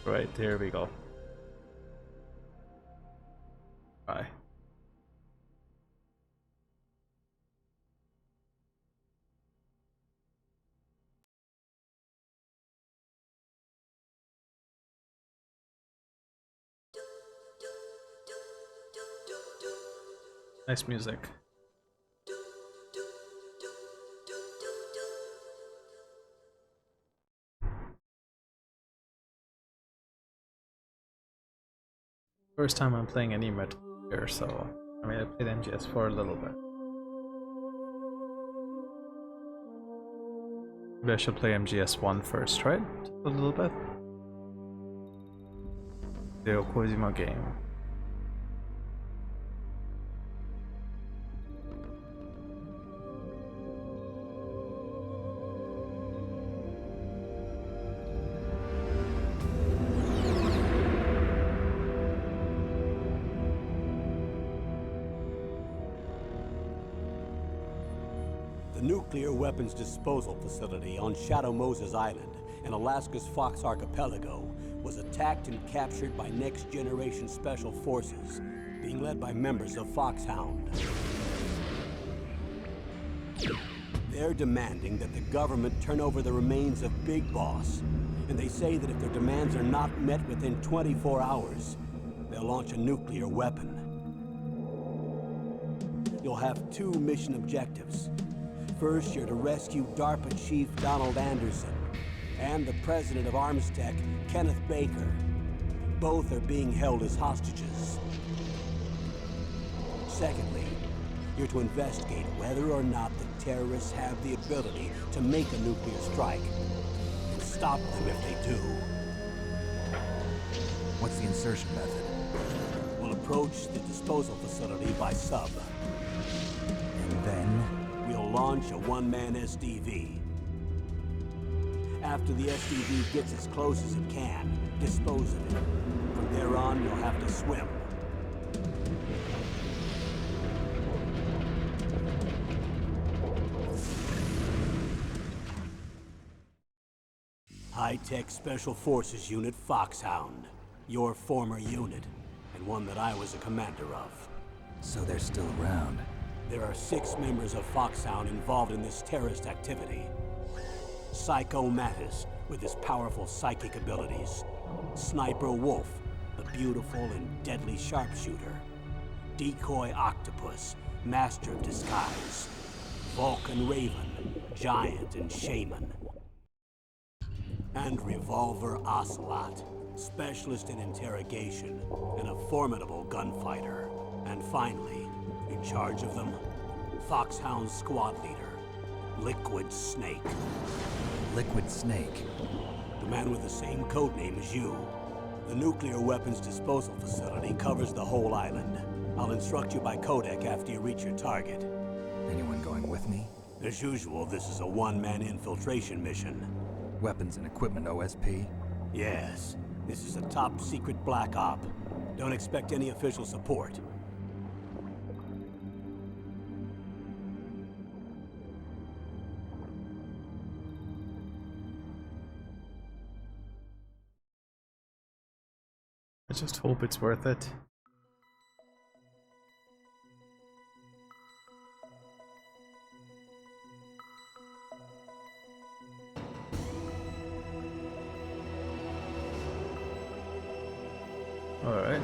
Right, there we go. Bye. Nice music. First time I'm playing any Metal Gear, so I mean I played MGS4 a little bit. Maybe I should play MGS1 first, right? A little bit. The Kojima game. The nuclear weapons disposal facility on Shadow Moses Island in Alaska's Fox Archipelago was attacked and captured by next-generation special forces, being led by members of Foxhound. They're demanding that the government turn over the remains of Big Boss, and they say that if their demands are not met within 24 hours, they'll launch a nuclear weapon. You'll have two mission objectives. First, you're to rescue DARPA Chief Donald Anderson and the president of Armstech, Kenneth Baker. Both are being held as hostages. Secondly, you're to investigate whether or not the terrorists have the ability to make a nuclear strike, and stop them if they do. What's the insertion method? We'll approach the disposal facility by sub. And then? We'll launch a one-man SDV. After the SDV gets as close as it can, dispose of it. From there on, you'll have to swim. High-Tech Special Forces Unit Foxhound. Your former unit, and one that I was a commander of. So they're still around. There are 6 members of Foxhound involved in this terrorist activity. Psycho Mattis, with his powerful psychic abilities. Sniper Wolf, the beautiful and deadly sharpshooter. Decoy Octopus, master of disguise. Vulcan Raven, giant and shaman. And Revolver Ocelot, specialist in interrogation and a formidable gunfighter. And finally, in charge of them, Foxhound squad leader, Liquid Snake. Liquid Snake? The man with the same codename as you. The nuclear weapons disposal facility covers the whole island. I'll instruct you by codec after you reach your target. Anyone going with me? As usual, this is a one-man infiltration mission. Weapons and equipment OSP? Yes. This is a top-secret black op. Don't expect any official support. I just hope it's worth it. All right.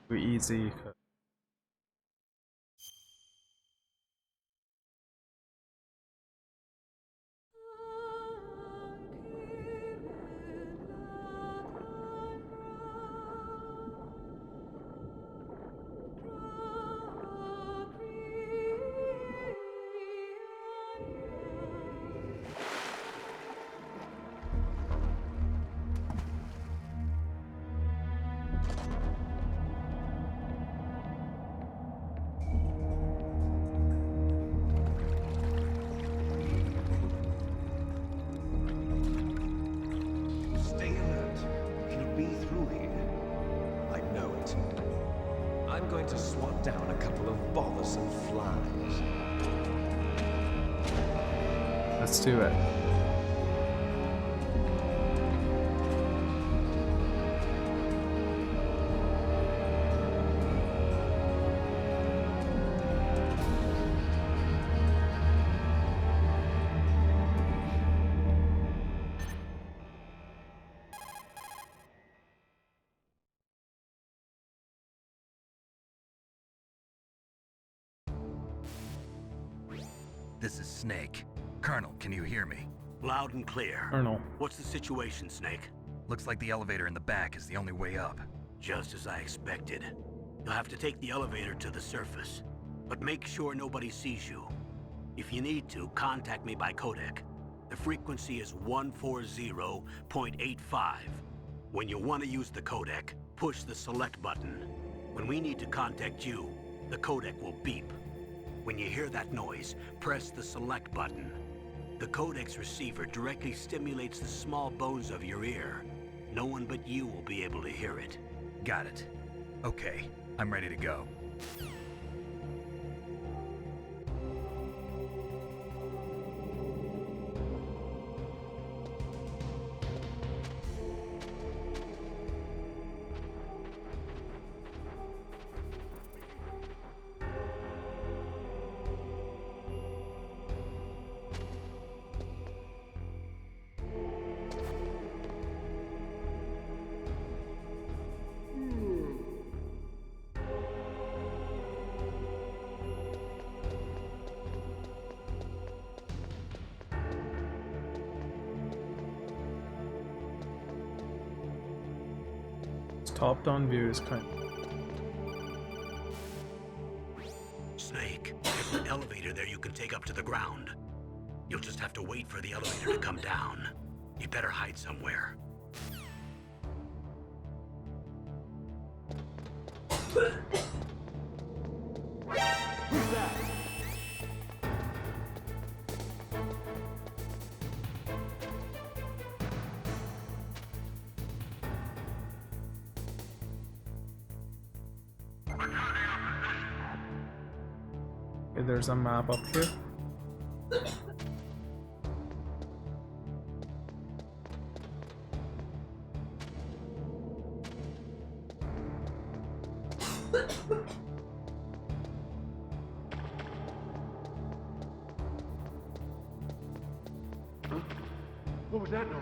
Be easy. I'm going to swat down a couple of bothersome flies. Let's do it. This is Snake. Colonel, can you hear me? Loud and clear. Colonel. What's the situation, Snake? Looks like the elevator in the back is the only way up. Just as I expected. You'll have to take the elevator to the surface. But make sure nobody sees you. If you need to, contact me by codec. The frequency is 140.85. When you want to use the codec, push the select button. When we need to contact you, the codec will beep. When you hear that noise, press the select button. The codec's receiver directly stimulates the small bones of your ear. No one but you will be able to hear it. Got it. Okay, I'm ready to go. Top-down view is kind. Snake, there's an elevator there you can take up to the ground. You'll just have to wait for the elevator to come down. You better hide somewhere. Who's that? Okay, there's a map up here. What was that noise?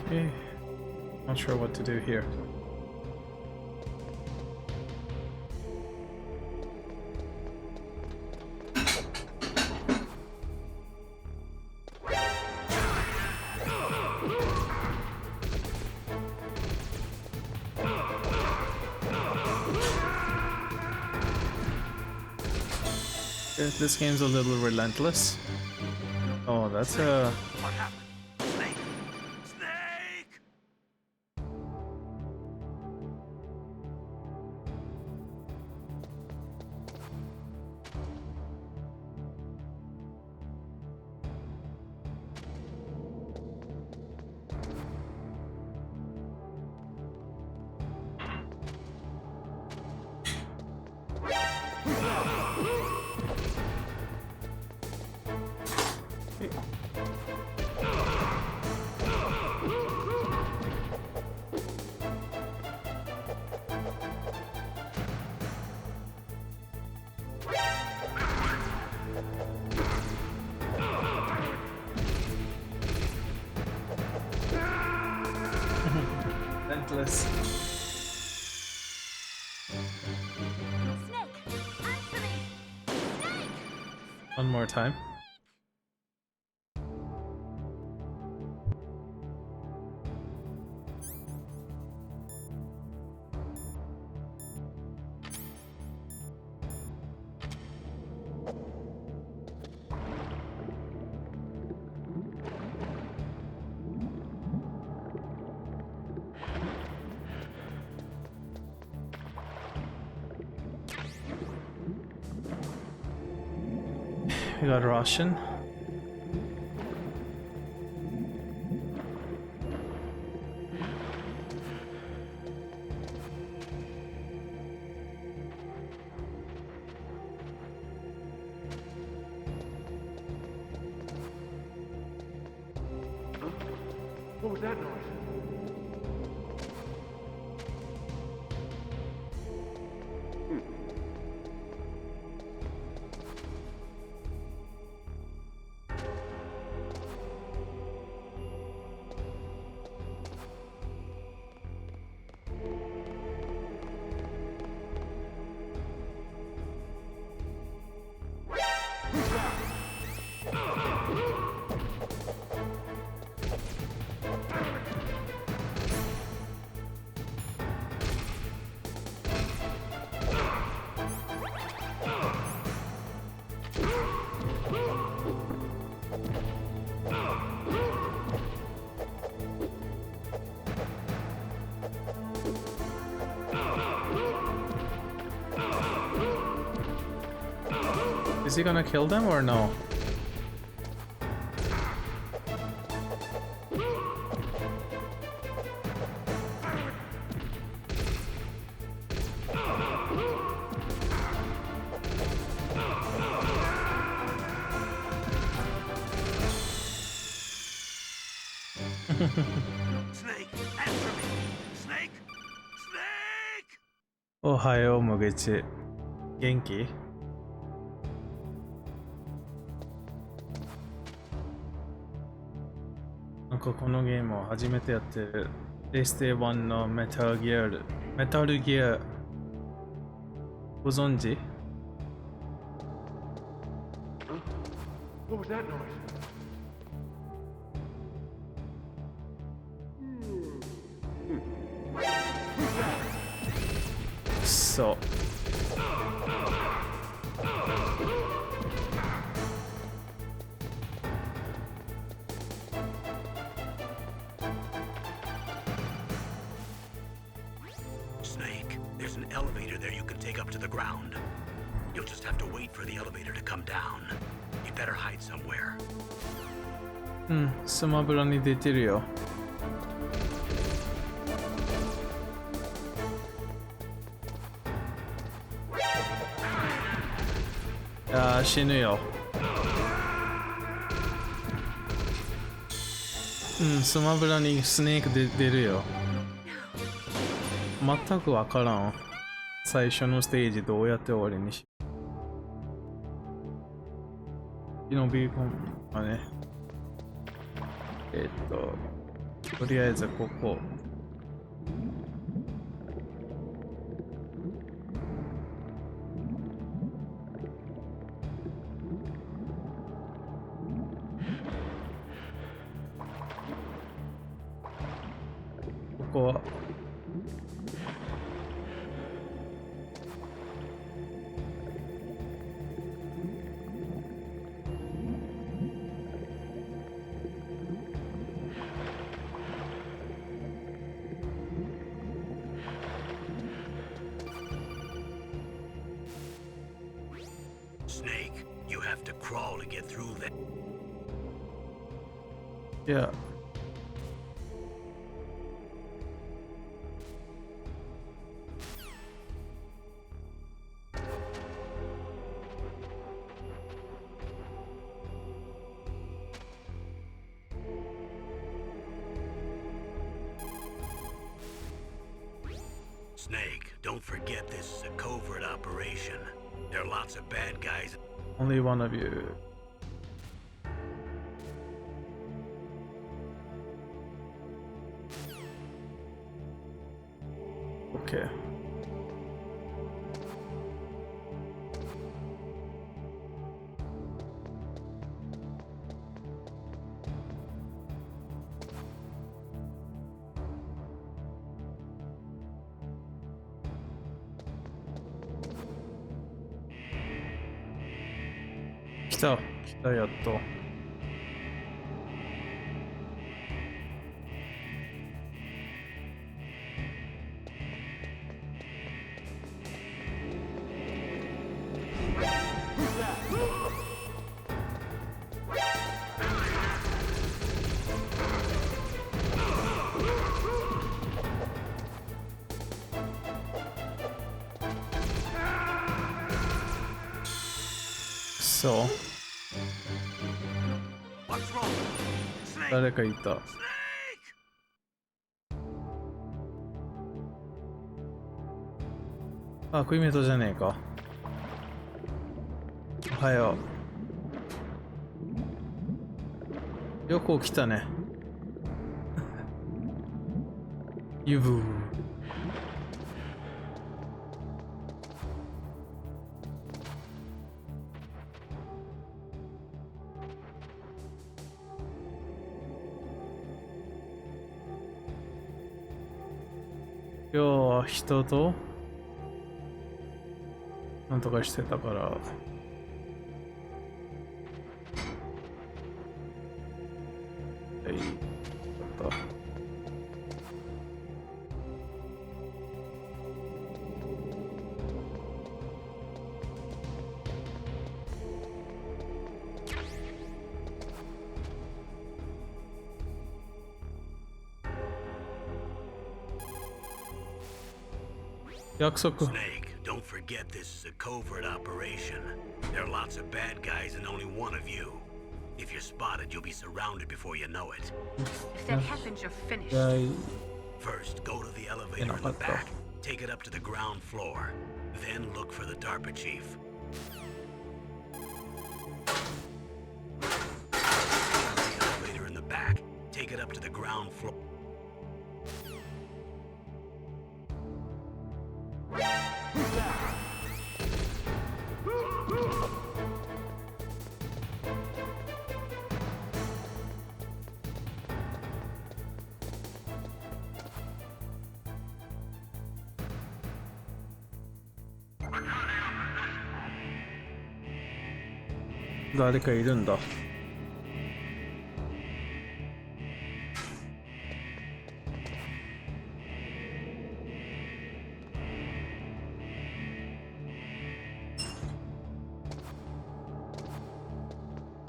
Okay. Not sure what to do here. This game's a little relentless. Oh, that's a... What happened? Snake! Snake! relentless. Snake! Answer me! Snake! One more time. He got Russian. What was that noise? Is he gonna kill them or no? Snake, answer me! Snake! Snake! おはよう、もげち。元気？なんかこのゲームを初めてやってる。プレイステ1のメタルギア。ご存知？ What was that noise? そう。Snake, there's an elevator there you can take up to the ground. You'll just have to wait for the elevator to come down. You better hide somewhere. うん、スマブラに出てるよ。あー、死ぬよ。うん、スマブラにスネークで出るよ。全くわからん。最初のステージどうやって終わりにし。のビーコンはね。とりあえずここ。ここはSnake, you have to crawl to get through that. いや。Snake, don't forget this is a covert operation. There are lots of bad guys. Only one of you. Okay.来たやっと。そう。 What's wrong? Snake! 誰かいた。 Snake! あ、クイメトじゃねえか。おはよう。よく起きたね。ユブー。今日は人となんとかしてたから。はい、ちょっと。約束。 Snake, don't forget this is a covert operation. There are lots of bad guys and only one of you. If you're spotted, you'll be surrounded before you know it. If that happens, you're finished. はい。 First, go to the elevator in the back. Take it up to the ground floor. Then look for the DARPA chief. The elevator in the back. Take it up to the ground floor. .誰かいるんだ。や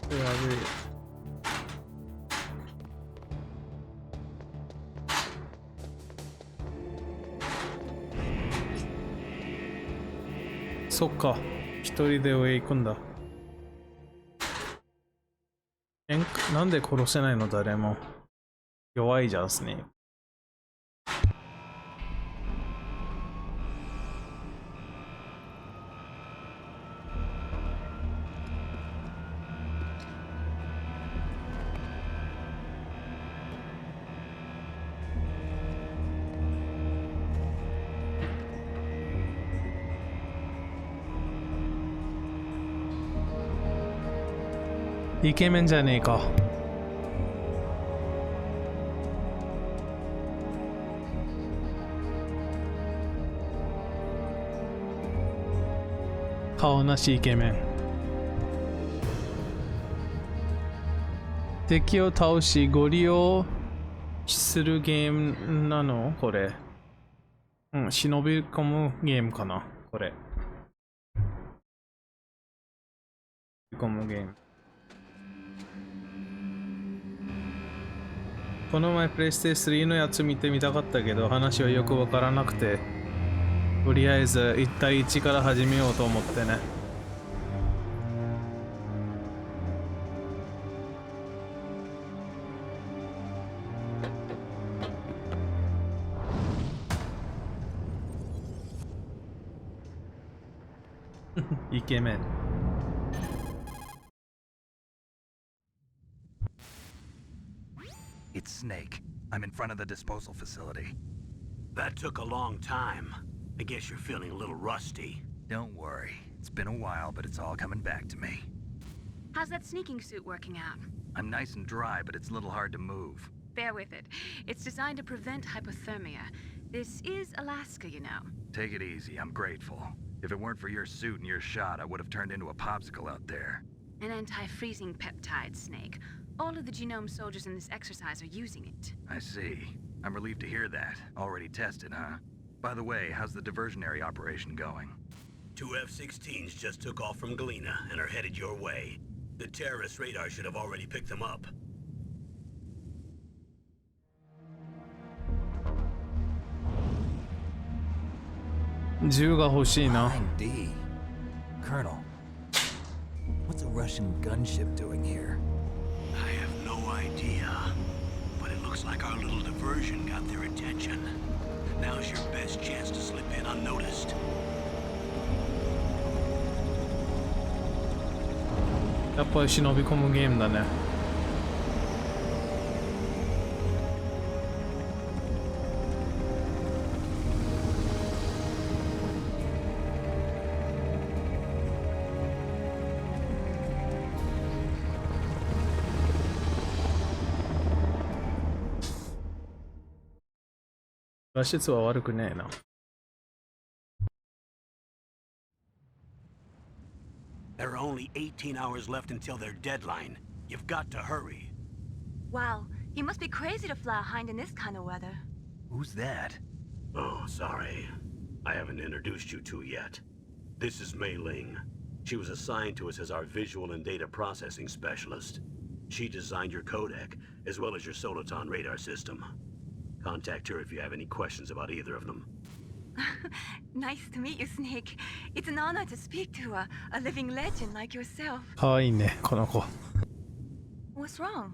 べえ。そっか、一人で上行くんだ。なんで殺せないの誰も。弱いじゃん、スネーク。イケメンじゃねえか。顔なしイケメン。敵を倒しゴリをするゲームなのこれ。うん、忍び込むゲームかなこれ。忍び込むゲーム。この前プレステ3のやつ見てみたかったけど話はよくわからなくて、とりあえず1対1から始めようと思ってね。イケメン。It's Snake. I'm in front of the disposal facility. That took a long time. I guess you're feeling a little rusty. Don't worry. It's been a while, but it's all coming back to me. How's that sneaking suit working out? I'm nice and dry, but it's a little hard to move. Bear with it. It's designed to prevent hypothermia. This is Alaska, you know. Take it easy. I'm grateful. If it weren't for your suit and your shot, I would have turned into a popsicle out there. An anti-freezing peptide, Snake. All of the genome soldiers in this exercise are using it. I see. I'm relieved to hear that. Already tested, huh? By the way, how's the diversionary operation going? 2 F-16s just took off from Galena and are headed your way. The terrorist radar should have already picked them up. 銃が欲しいな。D. Colonel, What's a Russian gunship doing here? I have no idea. But it looks like our little diversion got their attention. Now's your best chance to slip in unnoticed. やっぱり忍び込むゲームだね。脱出は悪くねえな。There are only 18 hours left until their deadline. You've got to hurry. Wow, you must be crazy to fly a hind in this kind of weather. Who's that? Oh, sorry. I haven't introduced you to yet. This is Mei Ling. She was assigned to us as our visual and data processing specialist. She designed your codec, as well as your Soliton radar system. Contact her if you have any questions about either of them. Nice to meet you, Snake. It's an honor to speak to a living legend like yourself. かわいいね、この子。What's wrong?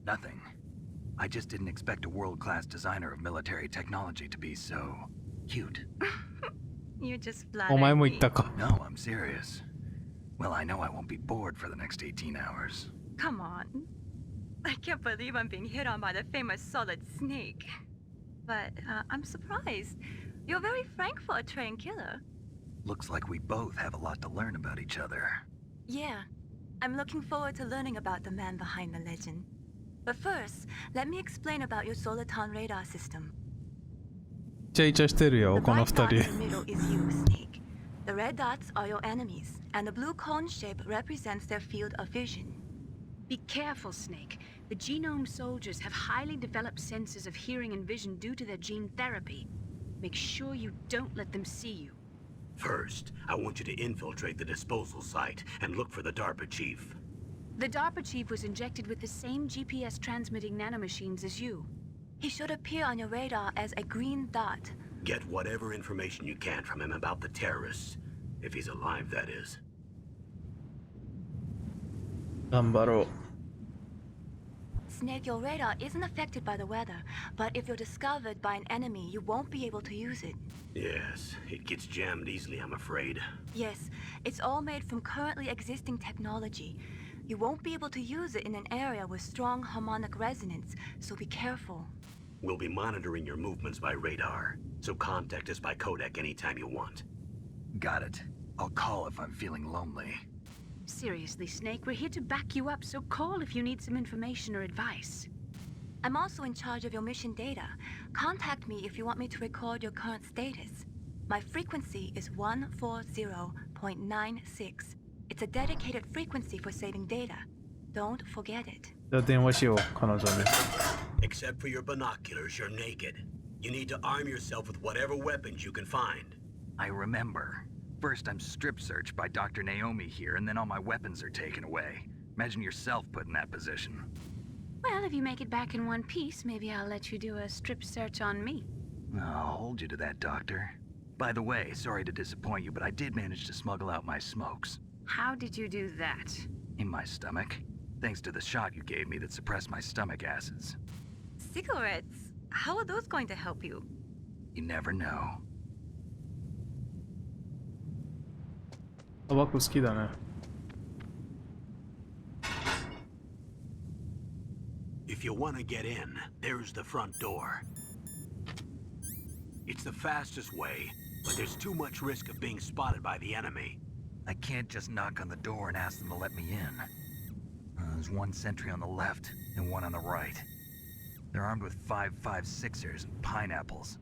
Nothing. I just didn't expect a world-class designer of military technology to be so cute. You just お前 flattered も me. 言ったか。 No, I'm serious. Well, I know I won't be bored for the next 18 hours. Come on. I can't believe I'm being hit on by the famous Solid Snake. But I'm surprised. You're very frank for a trained killer. Looks like we both have a lot to learn about each other. Yeah. I'm looking forward to learning about the man behind the legend. But first, let me explain about your Soliton radar system. イチャイチャしてる The よ、この white 二 dot in 人。 the middle is you, Snake. The red dots are your enemies, and the blue cone shape represents their field of vision. Be careful, Snake. The genome soldiers have highly developed senses of hearing and vision due to their gene therapy. Make sure you don't let them see you. First, I want you to infiltrate the disposal site and look for the DARPA chief. The DARPA chief was injected with the same GPS transmitting nanomachines as you. He should appear on your radar as a green dot. Get whatever information you can from him about the terrorists. If he's alive, that is. 頑張ろう。 Snake, your radar isn't affected by the weather, but if you're discovered by an enemy, you won't be able to use it. Yes, it gets jammed easily, I'm afraid. Yes, it's all made from currently existing technology. You won't be able to use it in an area with strong harmonic resonance, so be careful. We'll be monitoring your movements by radar, so contact us by codec anytime you want. Got it. I'll call if I'm feeling lonely. Seriously, Snake, we're here to back you up, so call if you need some information or advice. I'm also in charge of your mission data. Contact me if you want me to record your current status. My frequency is 140.96. It's a dedicated frequency for saving data. Don't forget it. じゃあ電話しよう、彼女に。 Except for your binoculars, you're naked. You need to arm yourself with whatever weapons you can find. I remember. First, I'm strip searched by Dr. Naomi here, and then all my weapons are taken away. Imagine yourself put in that position. Well, if you make it back in one piece, maybe I'll let you do a strip search on me. I'll hold you to that, Doctor. By the way, sorry to disappoint you, but I did manage to smuggle out my smokes. How did you do that? In my stomach. Thanks to the shot you gave me that suppressed my stomach acids. Cigarettes? How are those going to help you? You never know. タバコ好きだね。 If you want to get in, there's the front door. It's the fastest way, but there's too much risk of being spotted by the enemy. I can't just knock on the door and ask them to let me in. There's one sentry on the left and one on the right. They're armed with 5.56ers and pineapples.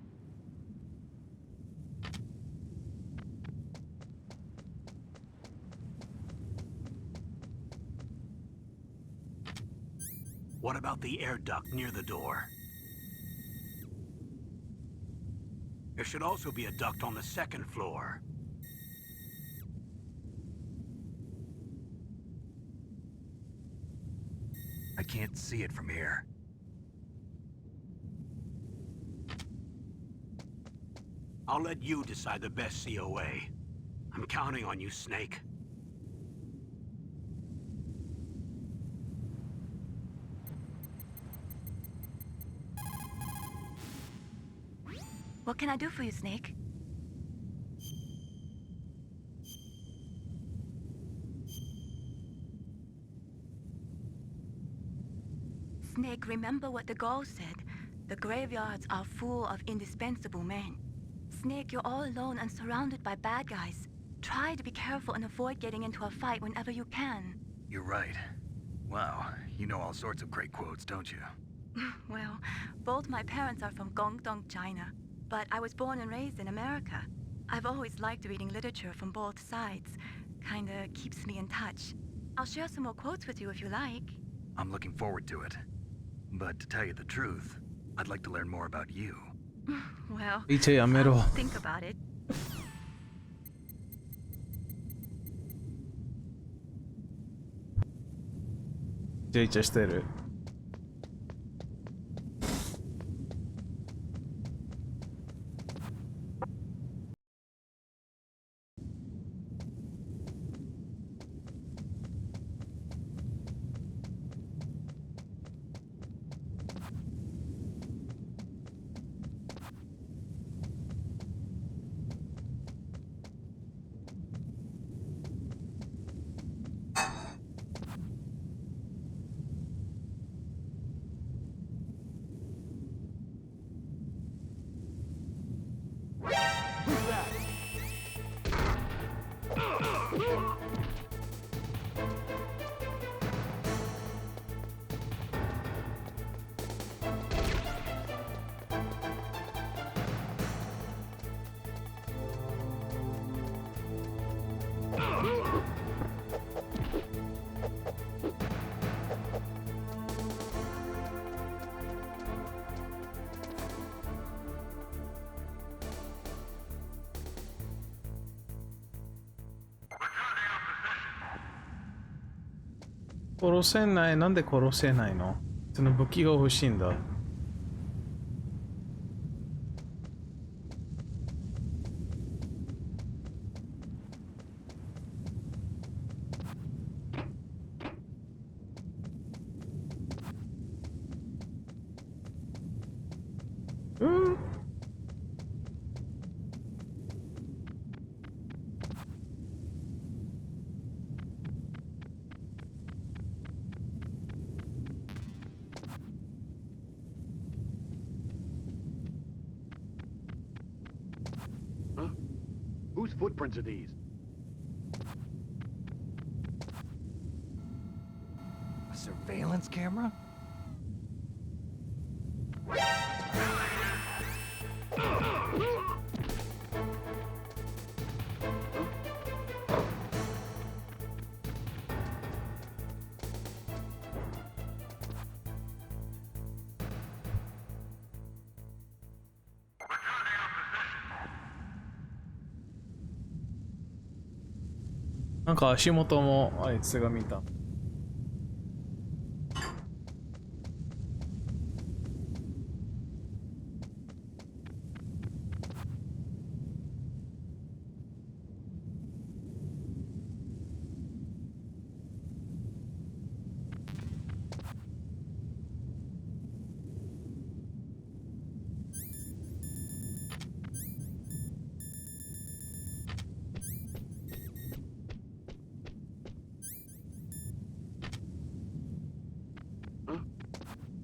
What about the air duct near the door? There should also be a duct on the second floor. I can't see it from here. I'll let you decide the best COA. I'm counting on you, Snake. What can I do for you, Snake? Snake, remember what the Gaul said. The graveyards are full of indispensable men. Snake, you're all alone and surrounded by bad guys. Try to be careful and avoid getting into a fight whenever you can. You're right. Wow, you know all sorts of great quotes, don't you? Well, both my parents are from Guangdong, China, but I was born and raised in America. I've always liked reading literature from both sides. Kinda keeps me in touch. I'll share some more quotes with you if you like. I'm looking forward to it. But to tell you the truth, I'd like to learn more about you. Well, イチャやめろ I'll think about it. イチャイチャしてる。殺せない。なんで殺せないの？その武器が欲しいんだ。Whose footprints are these? A surveillance camera? .なんか足元もあいつが見た。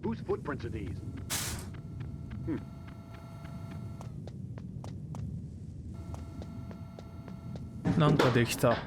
Whose footprints are these? なんかできた。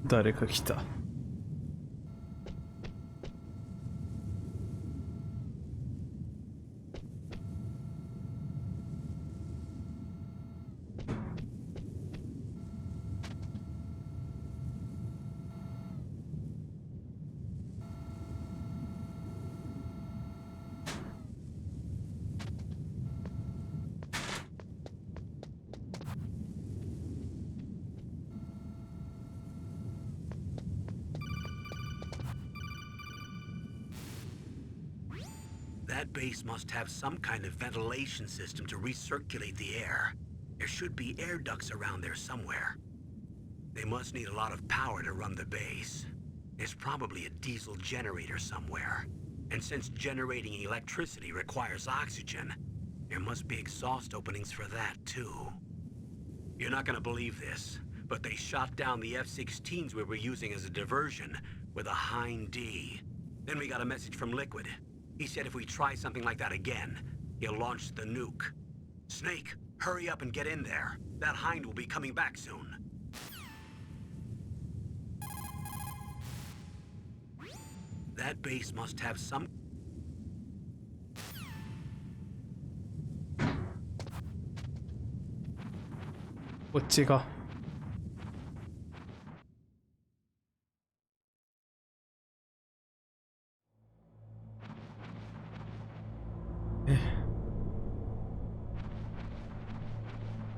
誰か来た。That base must have some kind of ventilation system to recirculate the air. There should be air ducts around there somewhere. They must need a lot of power to run the base. There's probably a diesel generator somewhere. And since generating electricity requires oxygen, there must be exhaust openings for that too. You're not gonna believe this, but they shot down the F-16s we were using as a diversion with a Hind D. Then we got a message from Liquid. He said if we try something like that again, he'll launch the nuke. Snake, hurry up and get in there. That Hind will be coming back soon. That base must have some...こっちが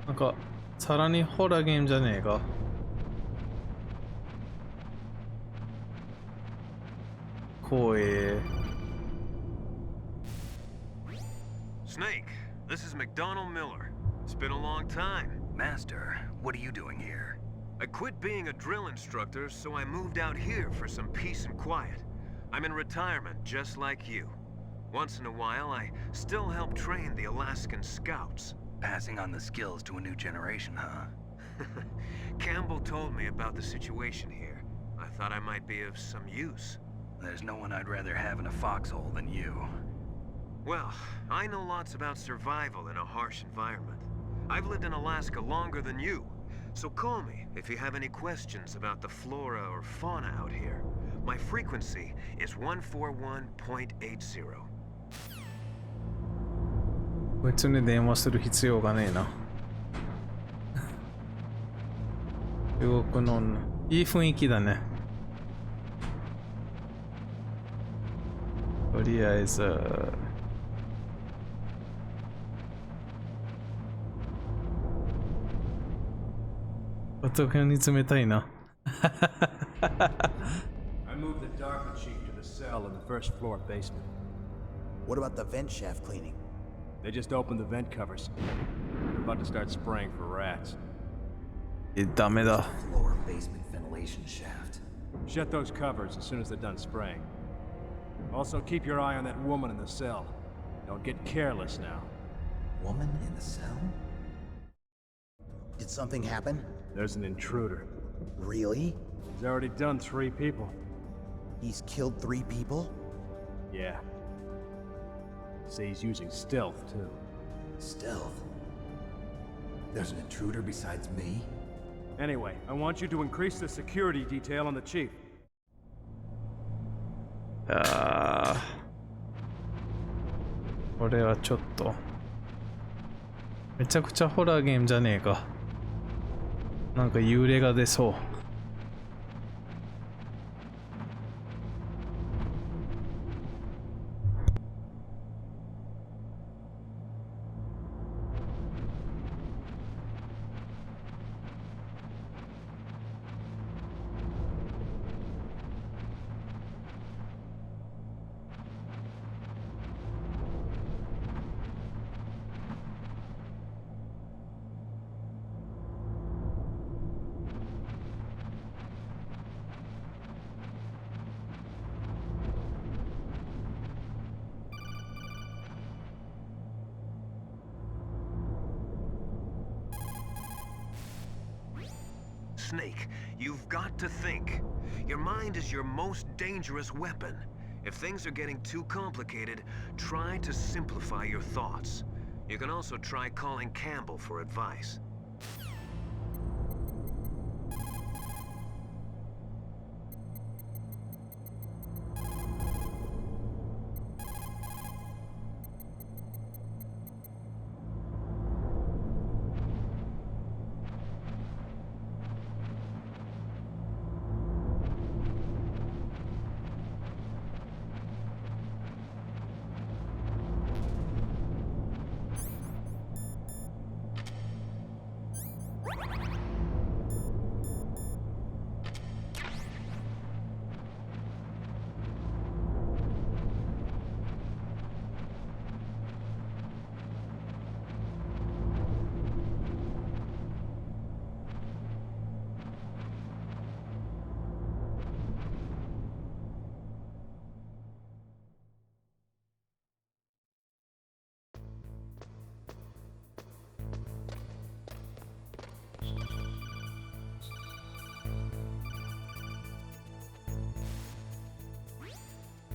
なんかさらにホラーゲームじゃねえか。怖え。 Snake, this is McDonald Miller. It's been a long time. Master, what are you doing here? I quit being a drill instructor, so I moved out here for some peace and quiet. I'm in retirement, just like you. Once in a while, I still help train the Alaskan Scouts. Passing on the skills to a new generation, huh? Campbell told me about the situation here. I thought I might be of some use. There's no one I'd rather have in a foxhole than you. Well, I know lots about survival in a harsh environment. I've lived in Alaska longer than you, so call me if you have any questions about the flora or fauna out here. My frequency is 141.80. こいつに電話する必要がねえな。中国のいい雰囲気だね。とりあえず男に冷たいな。I moved the Darker Chief to the cell in the first floor basement. What about the vent shaft cleaning? They just opened the vent covers. They're about to start spraying for rats. ダメだ。 Floor basement ventilation shaft. Shut those covers as soon as they're done spraying. Also, keep your eye on that woman in the cell. Don't get careless now. Woman in the cell? Did something happen? There's an intruder. Really? He's already done 3 people. He's killed 3 people? Yeah. Say he's using stealth, too. Stealth? There's an intruder besides me? Anyway, I want you to increase the security detail on the chief. これはちょっとめちゃくちゃホラーゲームじゃねえか。なんか幽霊が出そう。Snake, you've got to think. Your mind is your most dangerous weapon. If things are getting too complicated, try to simplify your thoughts. You can also try calling Campbell for advice.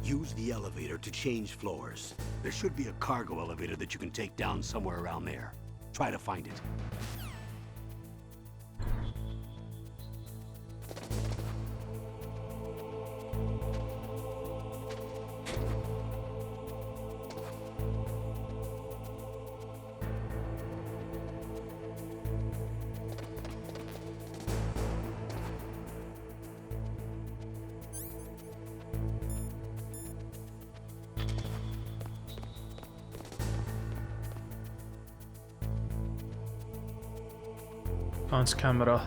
Use the elevator to change floors. There should be a cargo elevator that you can take down somewhere around there. Try to find it. Hans camera.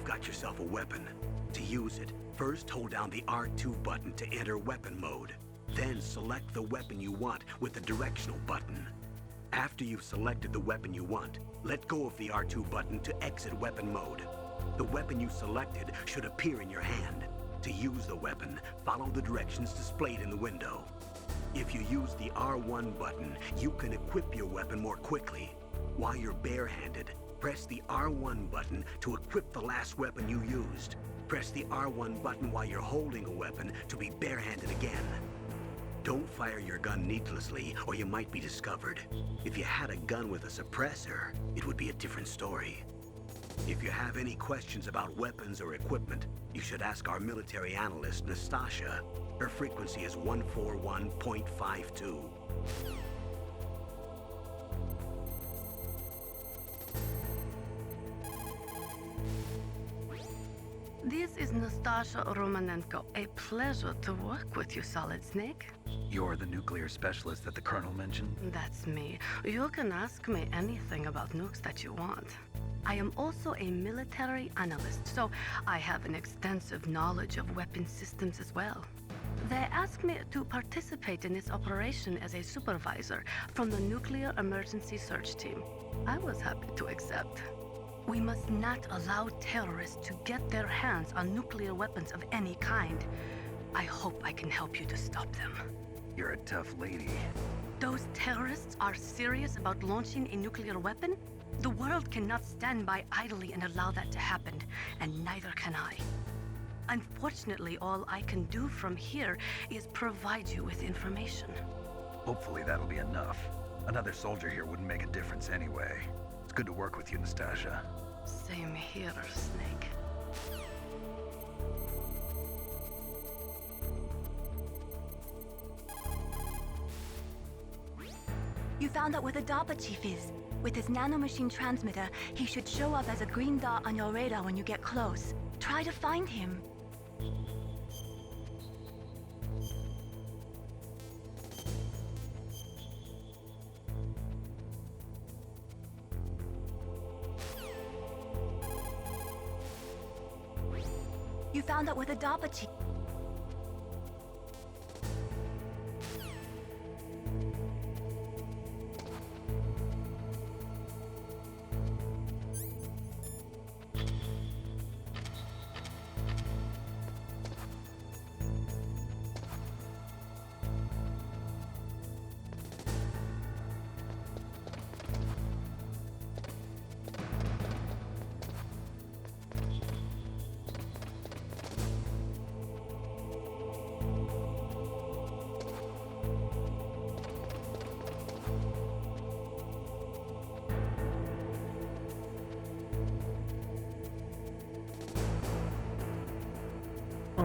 Got yourself a weapon. To use it, first hold down the R2 button to enter weapon mode. Then select the weapon you want with the directional button. After you've selected the weapon you want, let go of the R2 button to exit weapon mode. The weapon you selected should appear in your hand. To use the weapon, follow the directions displayed in the window. If you use the R1 button, you can equip your weapon more quickly. While you're barehanded, press the R1 button to equip the last weapon you used. Press the R1 button while you're holding a weapon to be barehanded again. Don't fire your gun needlessly, or you might be discovered. If you had a gun with a suppressor, it would be a different story. If you have any questions about weapons or equipment, you should ask our military analyst, Nastasha. Her frequency is 141.52. This is Nastasha Romanenko. A pleasure to work with you, Solid Snake. You're the nuclear specialist that the Colonel mentioned? That's me. You can ask me anything about nukes that you want. I am also a military analyst, so I have an extensive knowledge of weapon systems as well. They asked me to participate in this operation as a supervisor from the Nuclear Emergency Search Team. I was happy to accept. We must not allow terrorists to get their hands on nuclear weapons of any kind. I hope I can help you to stop them. You're a tough lady. Those terrorists are serious about launching a nuclear weapon? The world cannot stand by idly and allow that to happen, and neither can I. Unfortunately, all I can do from here is provide you with information. Hopefully that'll be enough. Another soldier here wouldn't make a difference anyway. It's good to work with you, Nastasha. Same here, Snake. You found out where the DARPA chief is. With his nanomachine transmitter, he should show up as a green dot on your radar when you get close. Try to find him. You found out where the DARPA chief...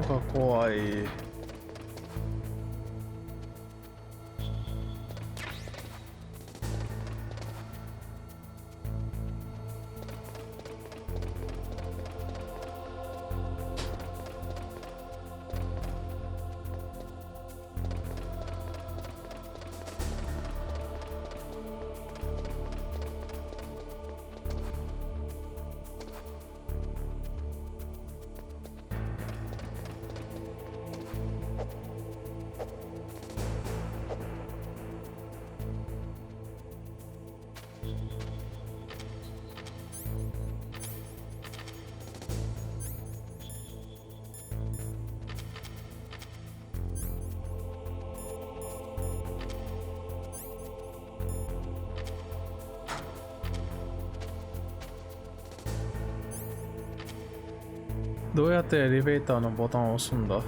のが怖い。どうやってエレベーターのボタンを押すんだ？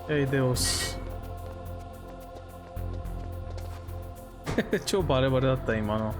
エイデオス。超バレバレだった今の。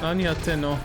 何やってんの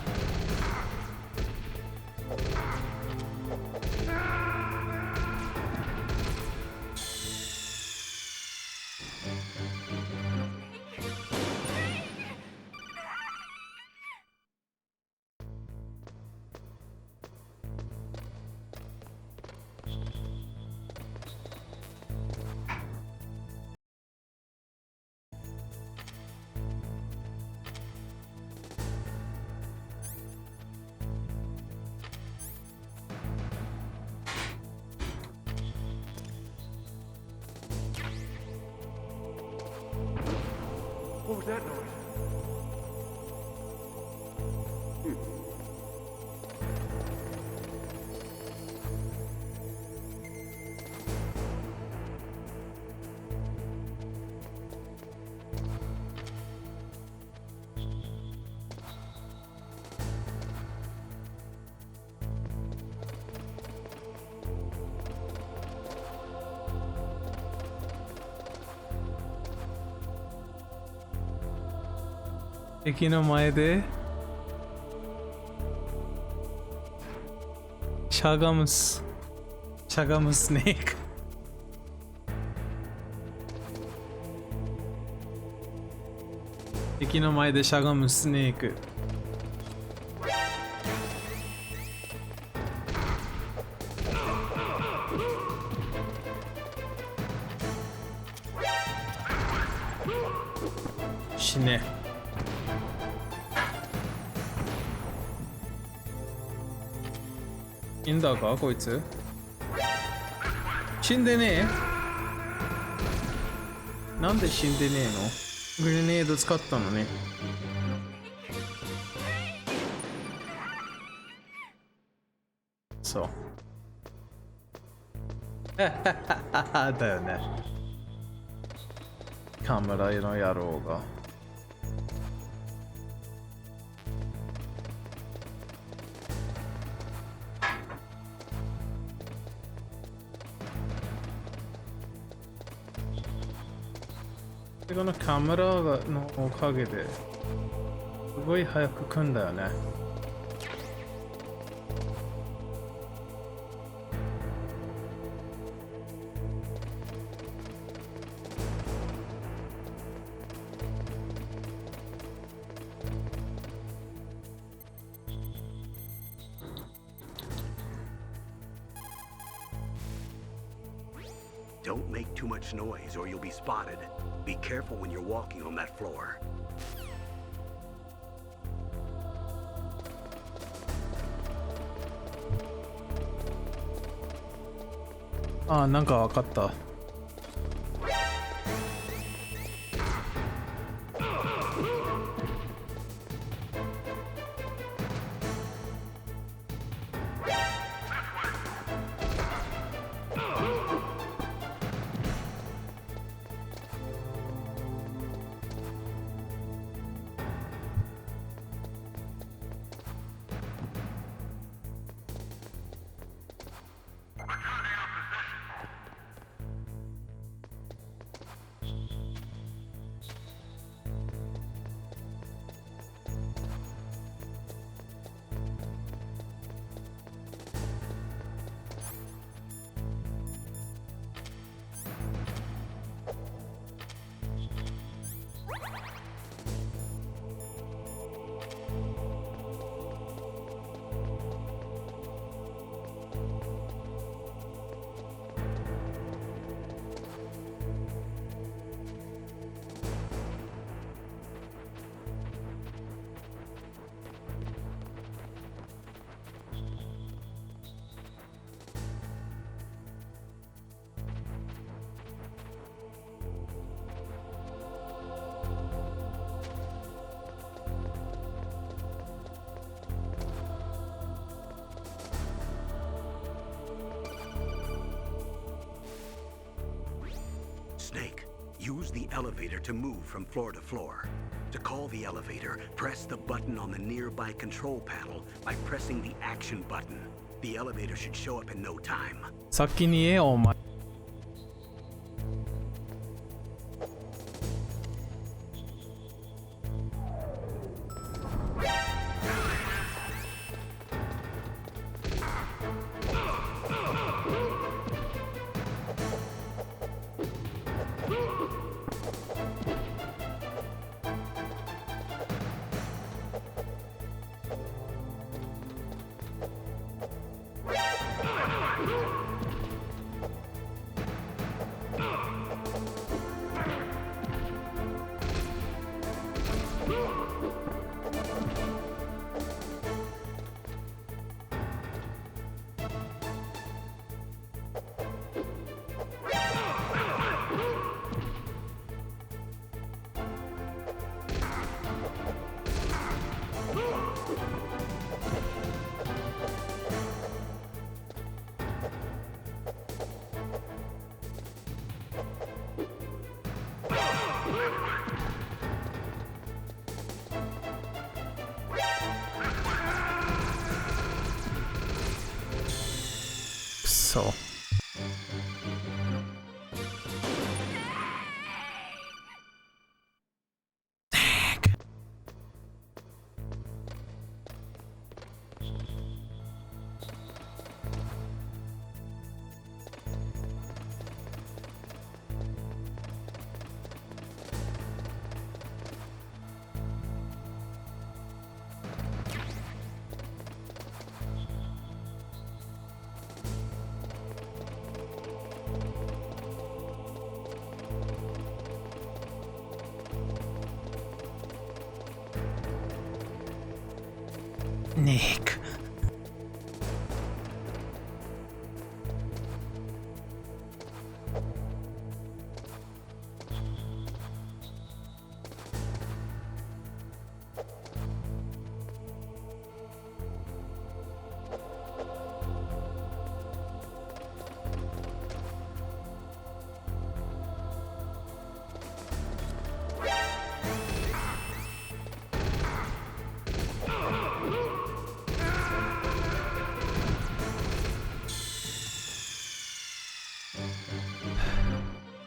？What was that noise?駅の前でしゃがむスネーク。駅の前でしゃがむスネーク。死ね。いいんだかこいつ。死んでねえ。なんで死んでねえの？グレネード使ったのね。そう。だよね。カムラの野郎が。後のカメラのおかげですごい早く来んだよね。Don't make too much noise or you'll be spotted. Be careful when you're walking on that floor. ああ、なんかわかった。Snake, use the elevator to move from floor to floor. To call the elevator, press the button on the nearby control panel by pressing the action button. The elevator should show up in no time. 先に言えよ、お前。そう。Nick.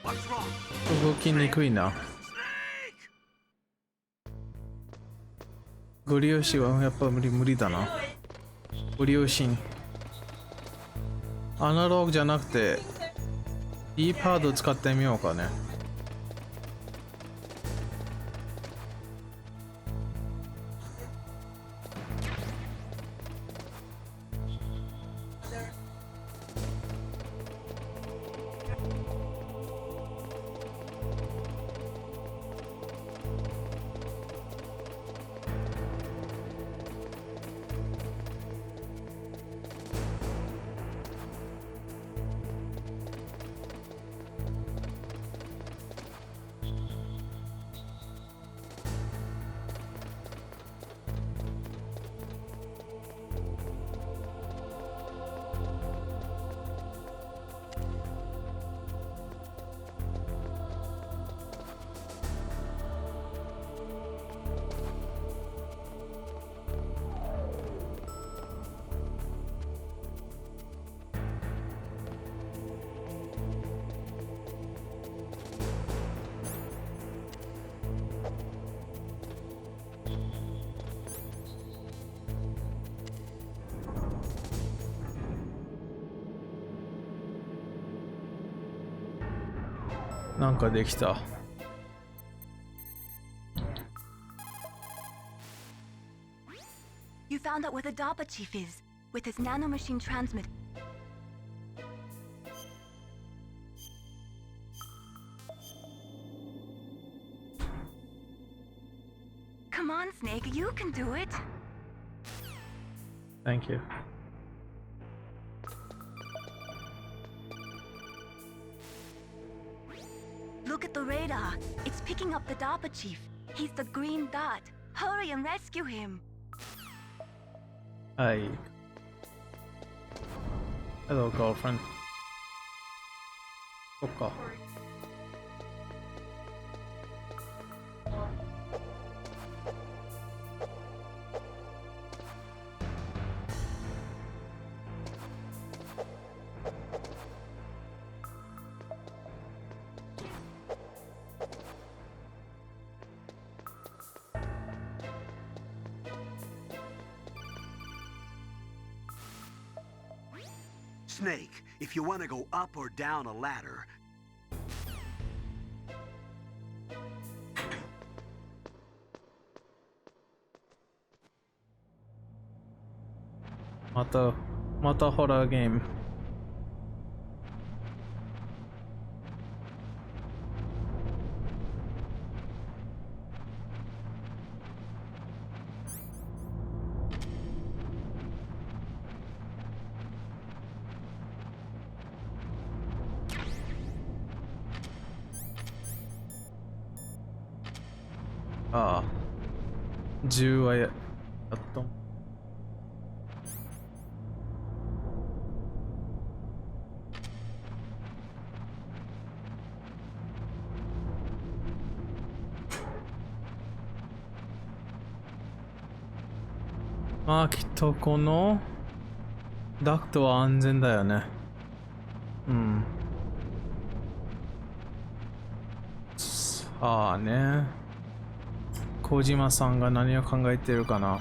What's wrong? 動きにくいな。ご利用しはやっぱ無理だな。ご利用しん。アナログじゃなくて D パード使ってみようかね。なんかできた。You found out where the DARPA chief is, with his nanomachine transmitter. Come on, Snake, you can do it. Thank you. Look at the radar. It's picking up the DARPA chief. He's the green dot. Hurry and rescue him. はい。Hello, girlfriend. そっか。Snake, if you want to go up or down a ladder...またホラーゲーム。ああ、銃はやっと。まあきっとこのダクトは安全だよね。うん。さあね。小島さんが何を考えてるかな。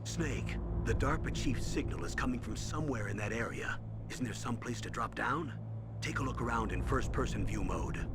Snake, the DARPA chief's signal is coming from somewhere in that area. Isn't there some place to drop down? Take a look around in first-person view mode.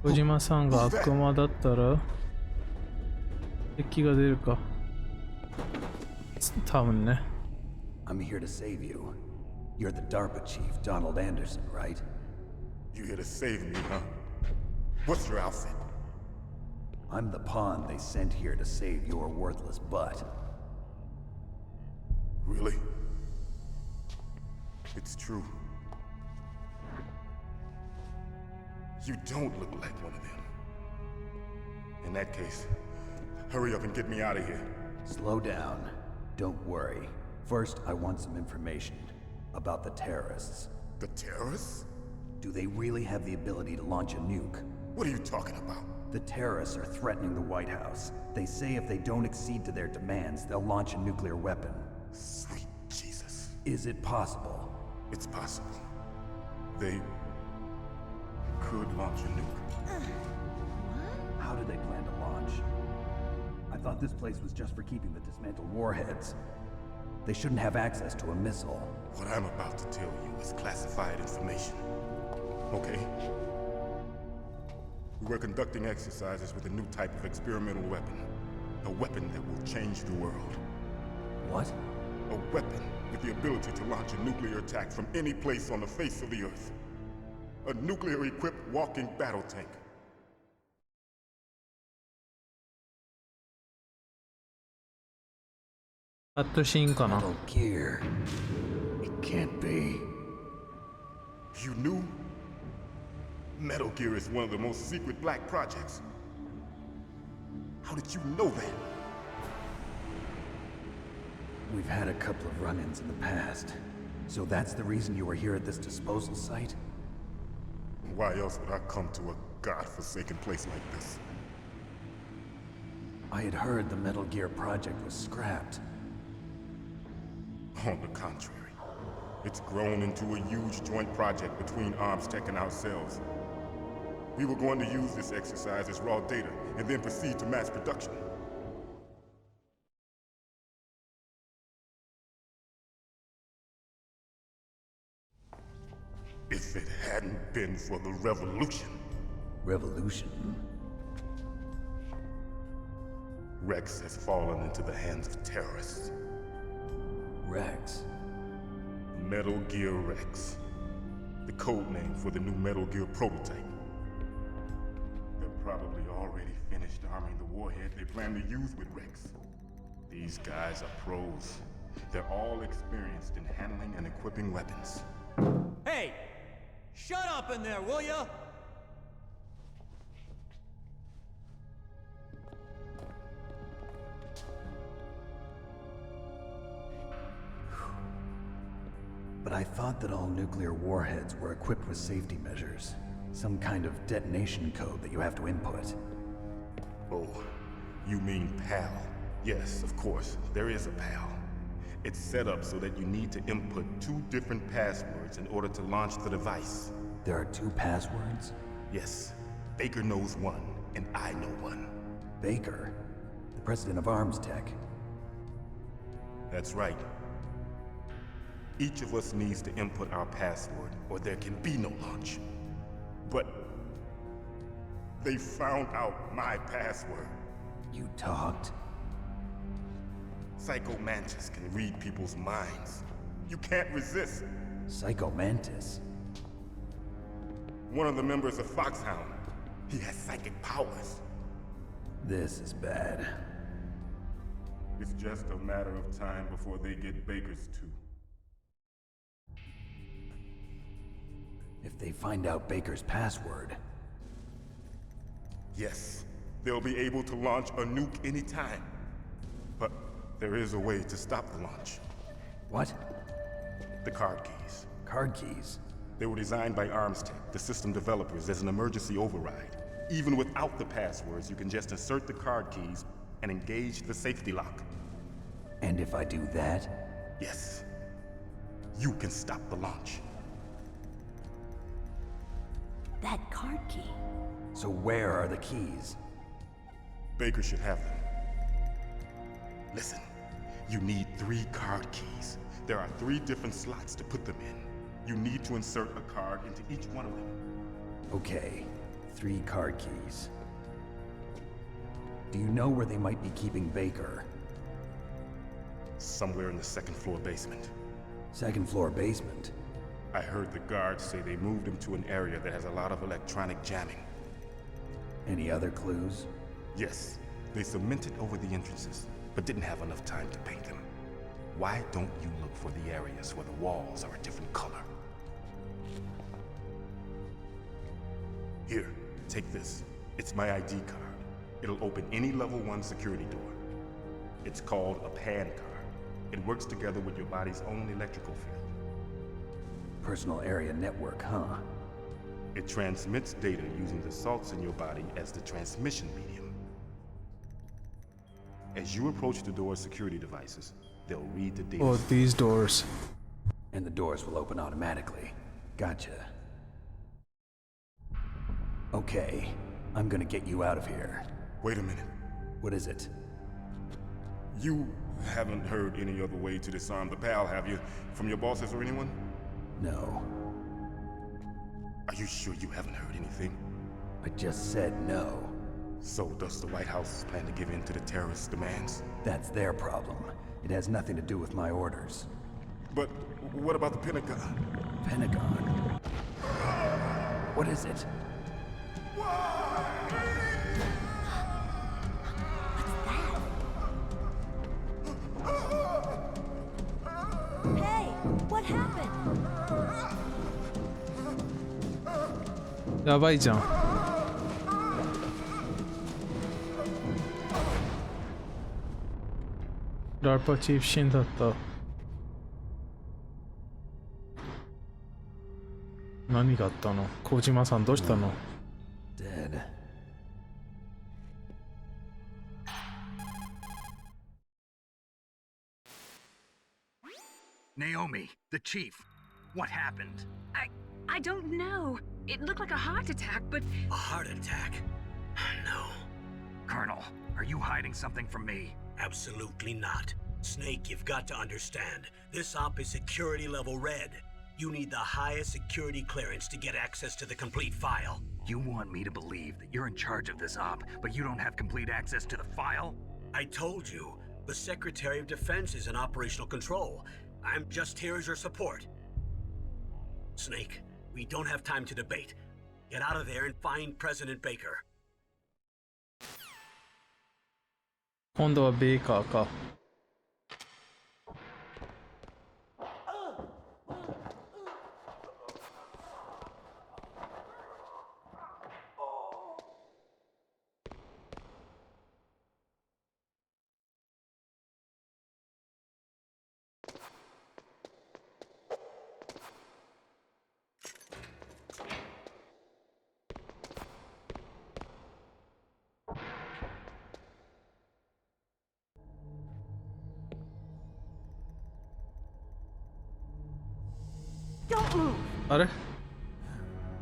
小島さんが悪魔だったら敵が出るか。多分ね。I'm here to save you. You're the DARPA chief, Donald Anderson, right? You here to save me, huh? What's your outfit? I'm the pawn they sent here to save your worthless butt. Really? It's true. You don't look like one of them. In that case, hurry up and get me out of here. Slow down. Don't worry. First, I want some information. About the terrorists. The terrorists? Do they really have the ability to launch a nuke? What are you talking about? The terrorists are threatening the White House. They say if they don't accede to their demands, they'll launch a nuclear weapon. Sweet Jesus. Is it possible? It's possible. They could launch a nuke. How do they plan to launch? I thought this place was just for keeping the dismantled warheads. They shouldn't have access to a missile. What I'm about to tell you is classified information. Okay? We were conducting exercises with a new type of experimental weapon. A weapon that will change the world. What? A weapon with the ability to launch a nuclear attack from any place on the face of the Earth. A nuclear-equipped walking battle tank. Metal Gear. It can't be. You knew? Metal Gear is one of the most secret black projects. How did you know that? We've had a couple of run-ins in the past. So that's the reason you were here at this disposal site? Why else would I come to a godforsaken place like this? I had heard the Metal Gear project was scrapped. On the contrary, it's grown into a huge joint project between ArmsTech and ourselves. We were going to use this exercise as raw data and then proceed to mass production. If it hadn't been for the revolution. Revolution? Rex has fallen into the hands of terrorists. Rex? Metal Gear Rex. The code name for the new Metal Gear prototype. They're probably already finished arming the warhead they plan to use with Rex. These guys are pros. They're all experienced in handling and equipping weapons. Hey! Shut up in there, will ya? But I thought that all nuclear warheads were equipped with safety measures. Some kind of detonation code that you have to input. Oh, you mean PAL? Yes, of course, there is a PAL. It's set up so that you need to input 2 different passwords in order to launch the device. There are 2 passwords? Yes. Baker knows one, and I know one. Baker? The president of ArmsTech? That's right. Each of us needs to input our password, or there can be no launch. But they found out my password. You talked? Psycho Mantis can read people's minds. You can't resist. Psycho Mantis? One of the members of Foxhound. He has psychic powers. This is bad. It's just a matter of time before they get Baker's too. If they find out Baker's password... Yes, they'll be able to launch a nuke anytime. But there is a way to stop the launch. What? The card keys. Card keys? They were designed by ArmsTech, the system developers, as an emergency override. Even without the passwords, you can just insert the card keys and engage the safety lock. And if I do that? Yes. You can stop the launch. That card key. So where are the keys? Baker should have them. Listen, you need 3 card keys. There are 3 different slots to put them in. You need to insert a card into each one of them. Okay, 3 card keys. Do you know where they might be keeping Baker? Somewhere in the 2nd floor basement. 2nd floor basement? I heard the guards say they moved him to an area that has a lot of electronic jamming. Any other clues? Yes. They cemented over the entrances, but didn't have enough time to paint them. Why don't you look for the areas where the walls are a different color? Here, take this. It's my ID card. It'll open any level 1 security door. It's called a PAN card. It works together with your body's own electrical field. Personal area network, huh? It transmits data using the salts in your body as the transmission medium. As you approach the door's security devices, they'll read the data. Oh, these doors. And the doors will open automatically. Gotcha. Okay, I'm gonna get you out of here. Wait a minute. What is it? You haven't heard any other way to disarm the PAL, have you? From your bosses or anyone? No. Are you sure you haven't heard anything? I just said no. So does the White House plan to give in to the terrorists' demands? That's their problem. It has nothing to do with my orders. But what about the Pentagon? Pentagon? What is it? Hey, what happened? やばいじゃん。ラーパチーフ死んだった。何があったの？小島さんどうしたの？ Dead. Naomi, the chief. What happened? I don't know. It looked like a heart attack, but... A heart attack? No. Colonel, are you hiding something from me? Absolutely not. Snake, you've got to understand. This op is security level red. You need the highest security clearance to get access to the complete file. You want me to believe that you're in charge of this op, but you don't have complete access to the file? I told you, the Secretary of Defense is in operational control. I'm just here as your support. Snake, we don't have time to debate. Get out of there and find President Baker. 今度はベーカーか。あれ？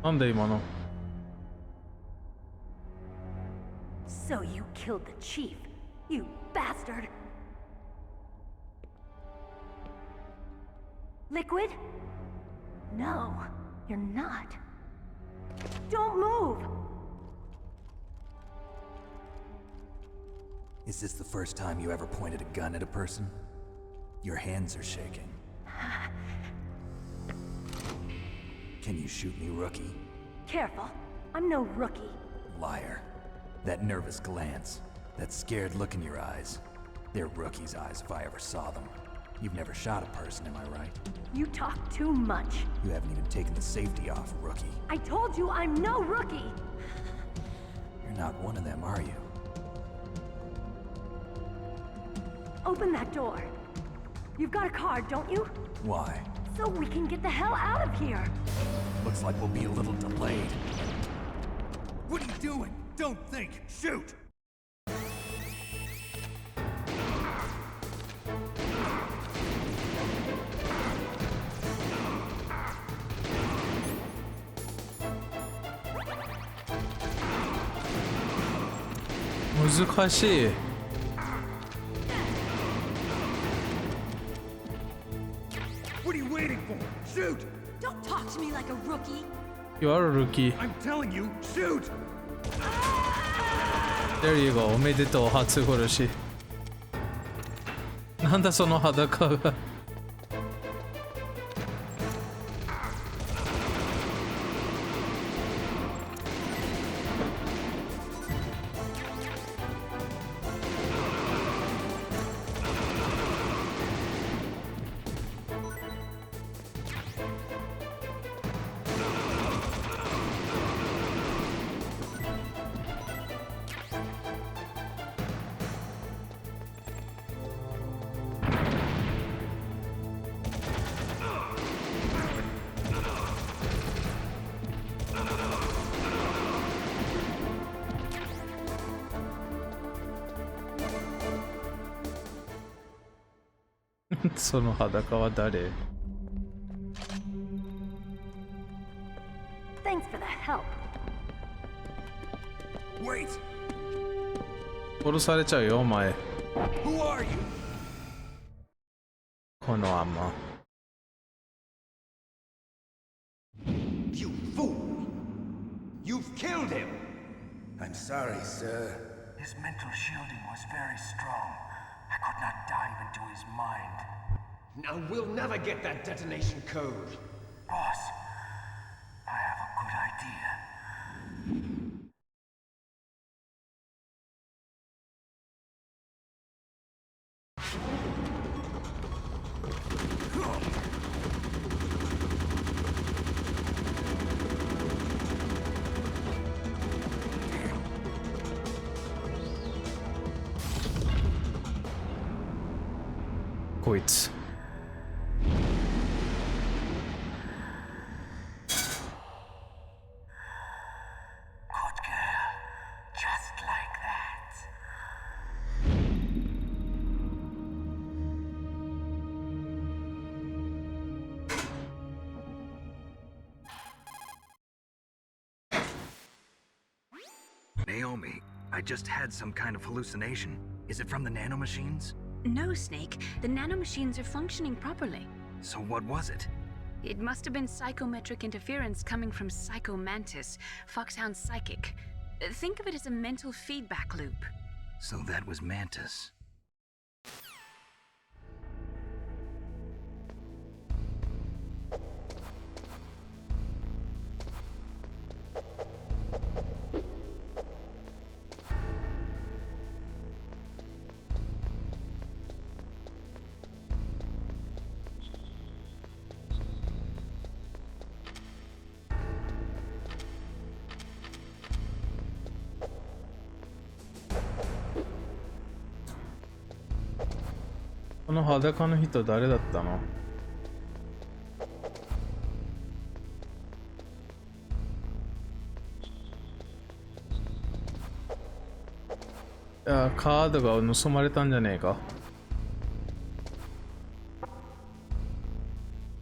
なんで今の？ So you killed the chief, you bastard! Liquid? No, you're not. Don't move! Is this the first time you ever pointed a gun at a person? Your hands are shaking. Can you shoot me, rookie? Careful, I'm no rookie. Liar. That nervous glance, that scared look in your eyes. They're rookie's eyes if I ever saw them. You've never shot a person, am I right? You talk too much. You haven't even taken the safety off, rookie. I told you I'm no rookie! You're not one of them, are you? Open that door. You've got a card, don't you? Why? So we can get the hell out of here. Looks like we'll be a little delayed. What are you doing? Don't think. Shoot!難しい。 What are you waiting for? Shoot! Don't talk to me like a rookie. You are a rookie. I'm telling you, shoot! There you go. おめでとう、初殺し。なんだその裸が。その裸は誰？ Thanks for the help. Wait! 殺されちゃうよお前。 Who are you? このアンマ。 You fool! You've killed him! I'm sorry, sir. His mental shielding was very strong. I could not dive into his mind. Now we'll never get that detonation code. Boss, I have a good idea. Damn. こいつ。 Naomi, I just had some kind of hallucination. Is it from the nanomachines? No, Snake. The nanomachines are functioning properly. So what was it? It must have been psychometric interference coming from Psycho Mantis, Foxhound's psychic. Think of it as a mental feedback loop. So that was Mantis. What この裸の人誰だったの？いや、カードが盗まれたんじゃねえか。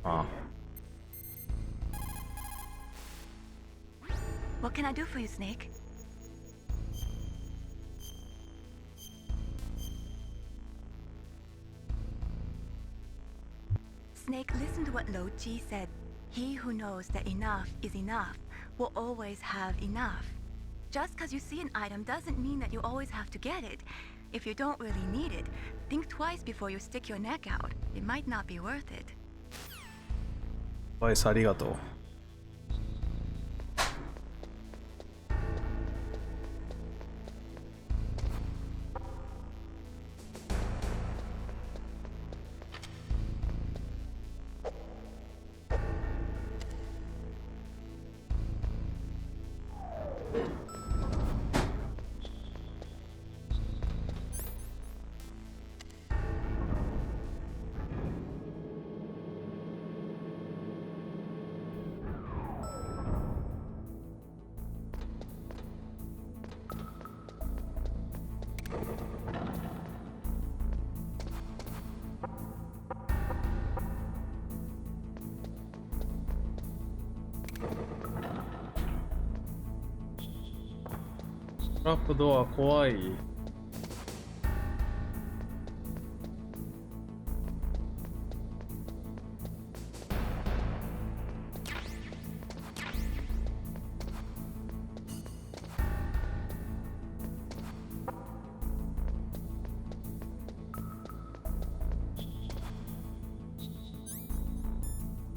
ああ。What can I do for you, Snake? Snake, listen to what Lo Ji said. He who knows that enough is enough will always have enough. Just because you see an item doesn't mean that you always have to get it. If you don't really need it, think twice before you stick your neck out. It might not be worth it. バイスありがとう。トラップドア怖い。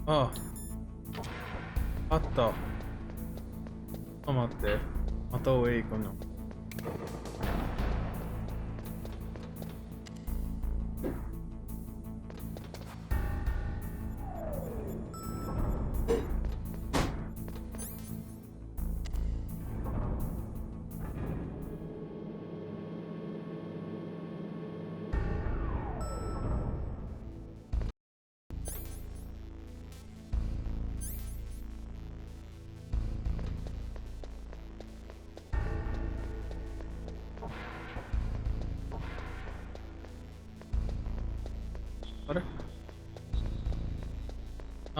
ああ、あった。ちょっと待って。また上行くの。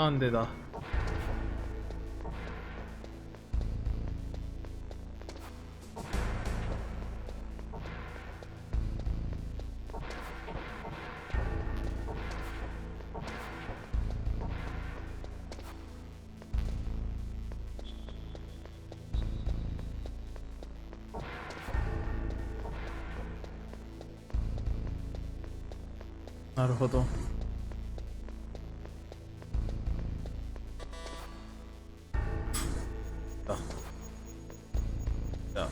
なんでだ。なるほど。あ。じゃあ。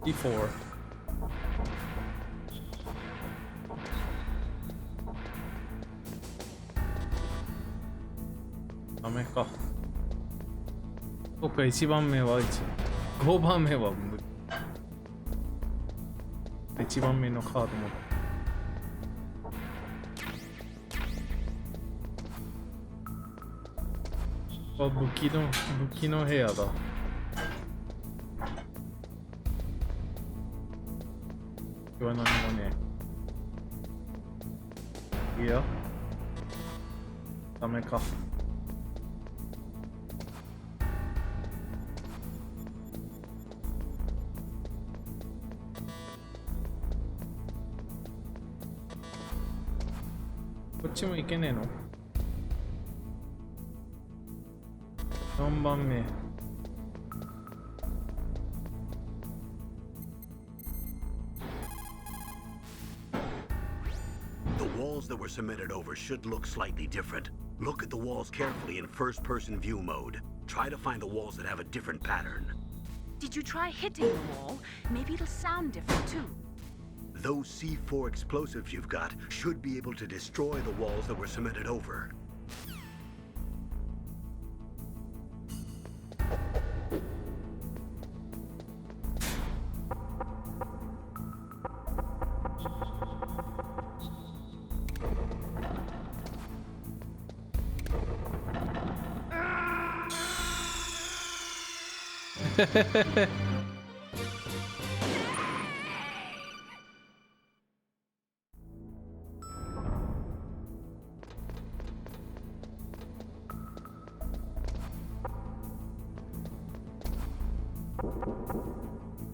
E4。ダメか。そっか、1番目は5番目は無理。1番目のカードも。あ、武器の部屋だ。は何もね。いや。ダメか。こっちも行けねえの ?4 番目。That were cemented over should look slightly different. Look at the walls carefully in first-person view mode. Try to find the walls that have a different pattern. Did you try hitting the wall? Maybe it'll sound different too. Those C4 explosives you've got should be able to destroy the walls that were cemented over.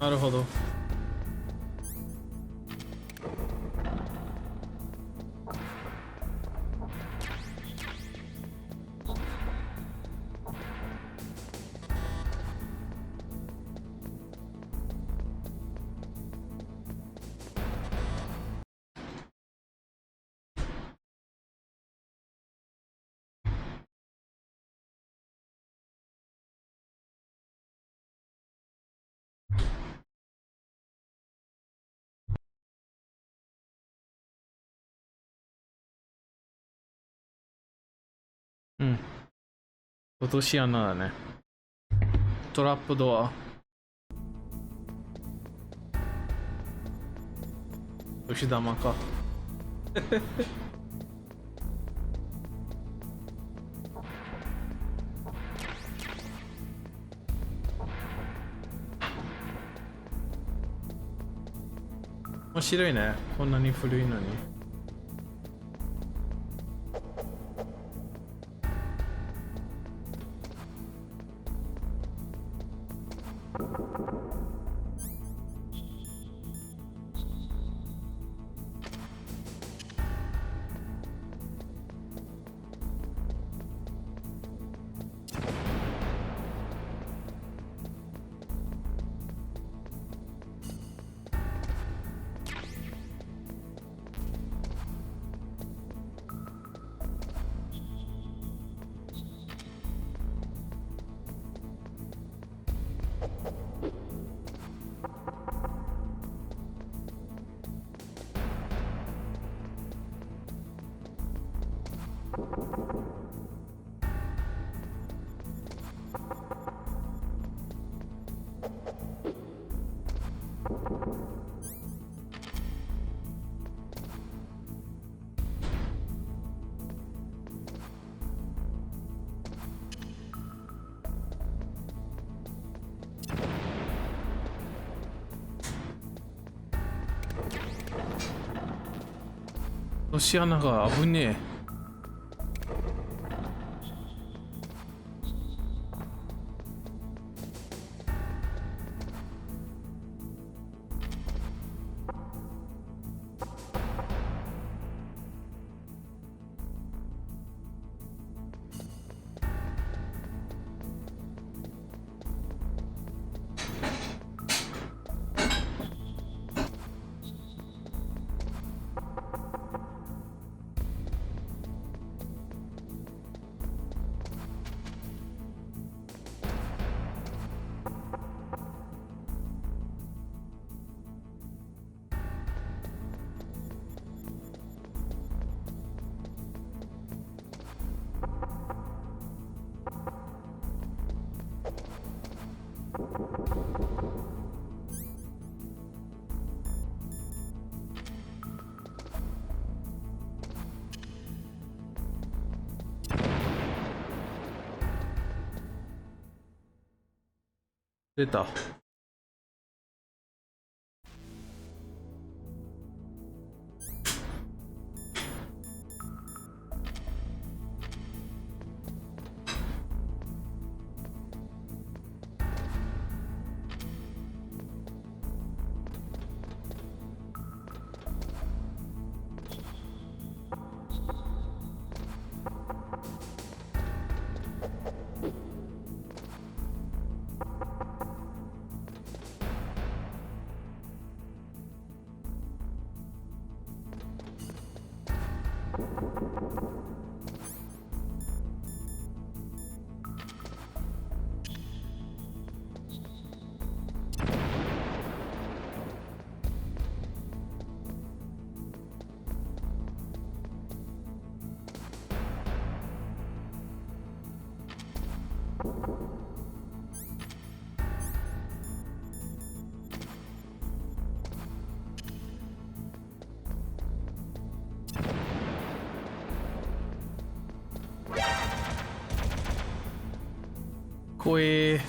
なるほど。うん。落とし穴だね。トラップドア。牛玉か。面白いね。こんなに古いのに。落とし穴が危ねえ。出た。怖え。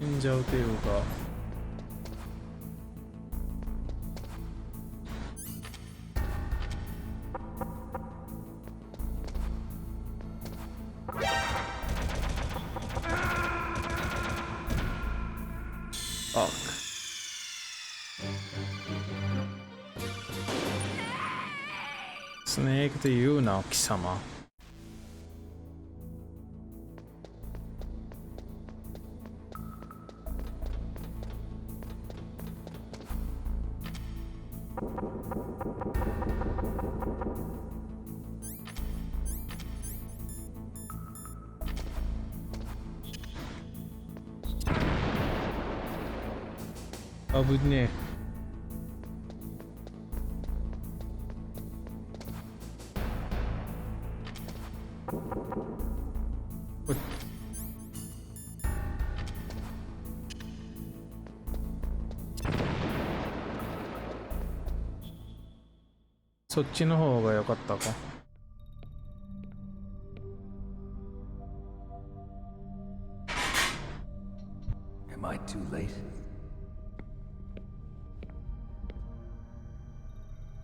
死んじゃうてようか。あスネークと言うな貴様。危ねえ。そっちの方が良かったか。Am I too late?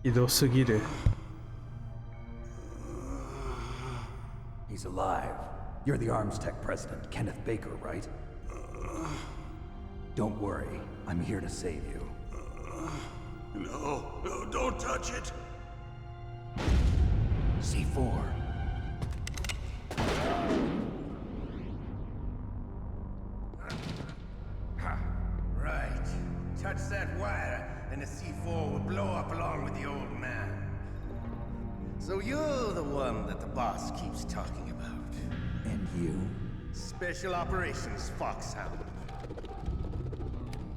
ひどすぎる。He's alive. You're the Arms Tech president, Kenneth Baker, right? Don't worry. I'm here to save you. No, don't touch it. C4. Right. Touch that wire, and the C4 will blow up along with the old man. So you're the one that the boss keeps talking about. And you? Special Operations Foxhound.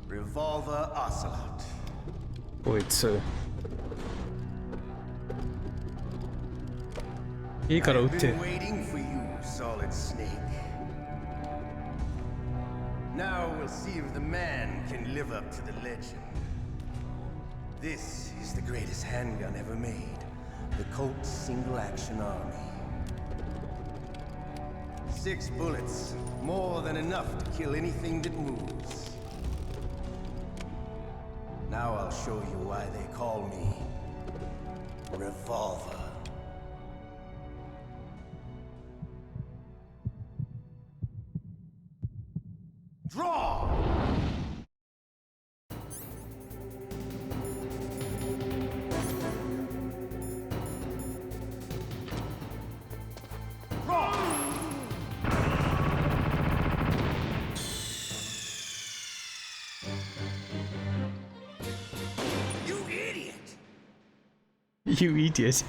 Revolver Ocelot. こいつ。いいから撃って。 I've been waiting for you, Solid Snake. Now we'll see if the man can live up to the legend. This is the greatest handgun ever made. The Colt Single Action Army. 6 bullets, more than enough to kill anything that moves. Now I'll show you why they call me Revolver. Draw! Draw! You idiot! You idiot.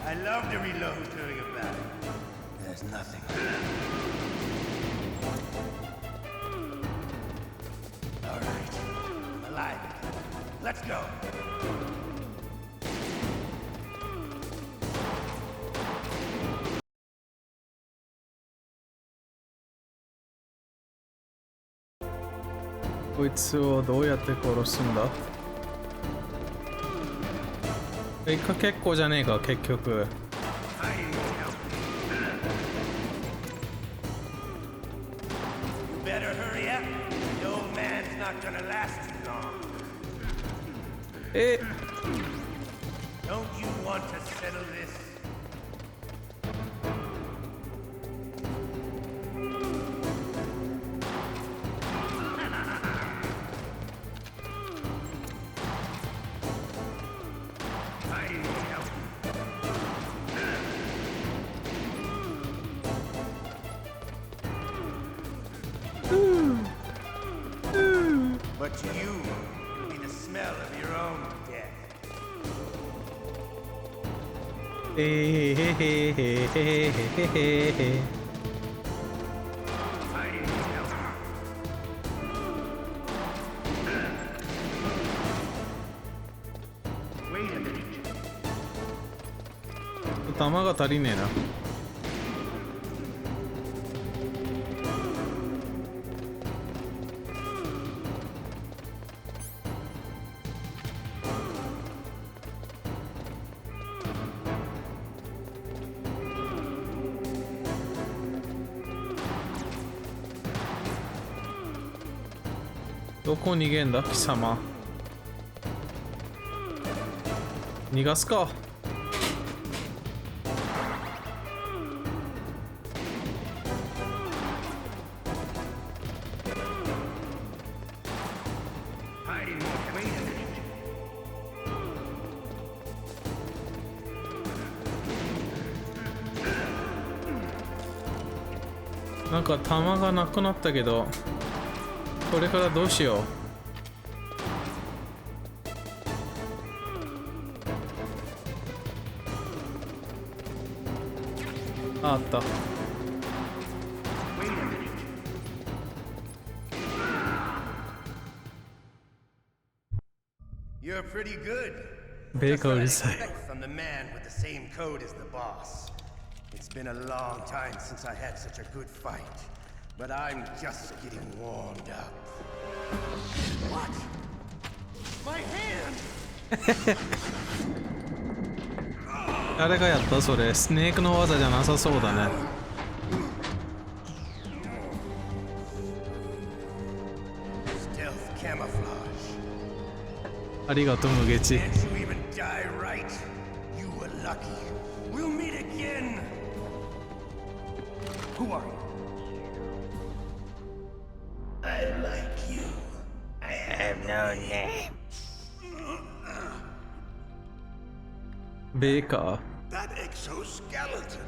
I love to reload during a battle. There's nothing. All right. I'm alive. Let's go.こいつをどうやって殺すんだ。かけっこじゃねえか結局。え。Don't you want to settle this? But to you, it'll be the smell of your own death. 弾が足りねえな。どこ逃げんだ貴様。逃がすか。なんか弾がなくなったけど、これからどうしよう。あった。You're pretty good. ベーカーうるさい。 From the man with the same code as the boss. It's been a long time since I had such a good fight, but I'm just getting warmed up. What? My hand! 誰がやったそれ。スネークの技じゃなさそうだね。Stealth camouflage. ありがとうムゲチ。 Can't you even die right? You were lucky. We'll meet again. Who are you? I like you. I have no name. ベーカー。 That exoskeleton.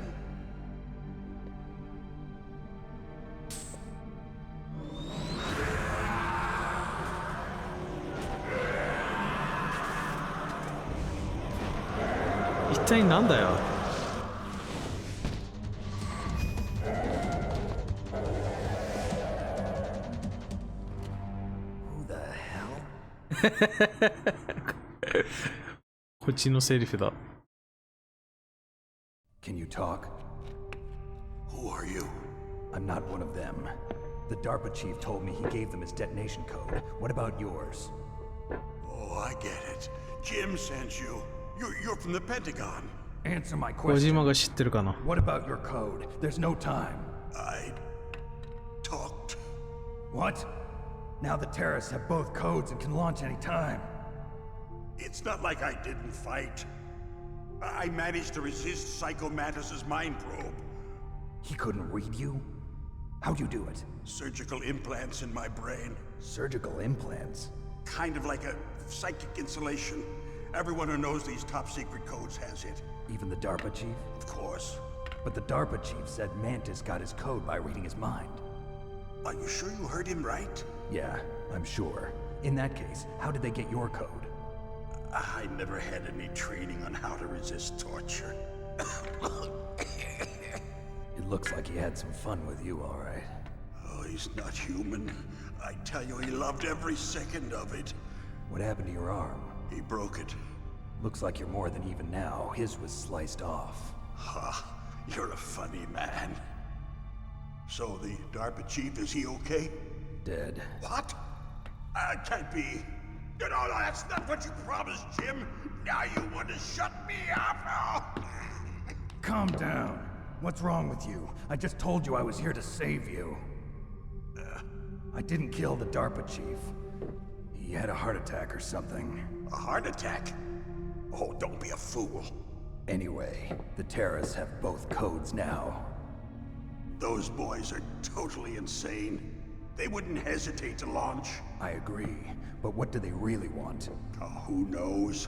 一体なんだよ。 Who the hell? こっちのセリフだ。 Can you talk? Who are you? I'm not one of them. The DARPA chief told me he gave them his detonation code. What about yours? Oh, I get it. Jim sent you. You're from the Pentagon. Answer my 小島 question. が知ってるかな。 What about your code? There's no time. I talked. What? Now the terrorists have both codes and can launch any time. It's not like I didn't fight. I managed to resist Psycho Mantis's mind probe. He couldn't read you? How'd you do it? Surgical implants in my brain. Surgical implants? Kind of like a psychic insulation. Everyone who knows these top secret codes has it. Even the DARPA chief? Of course. But the DARPA chief said Mantis got his code by reading his mind. Are you sure you heard him right? Yeah, I'm sure. In that case, how did they get your code? I never had any training on how to resist torture. It looks like he had some fun with you, all right. Oh, he's not human. I tell you, he loved every second of it. What happened to your arm? He broke it. Looks like you're more than even now. His was sliced off. Ha, you're a funny man. So the DARPA chief, is he okay? Dead. What? That can't be. No, that's not what you promised, Jim. Now you want to shut me up? Calm down. What's wrong with you? I just told you I was here to save you. I didn't kill the DARPA chief. He had a heart attack or something. A heart attack? Oh, don't be a fool. Anyway, the terrorists have both codes now. Those boys are totally insane. They wouldn't hesitate to launch. I agree, but what do they really want? Oh, who knows?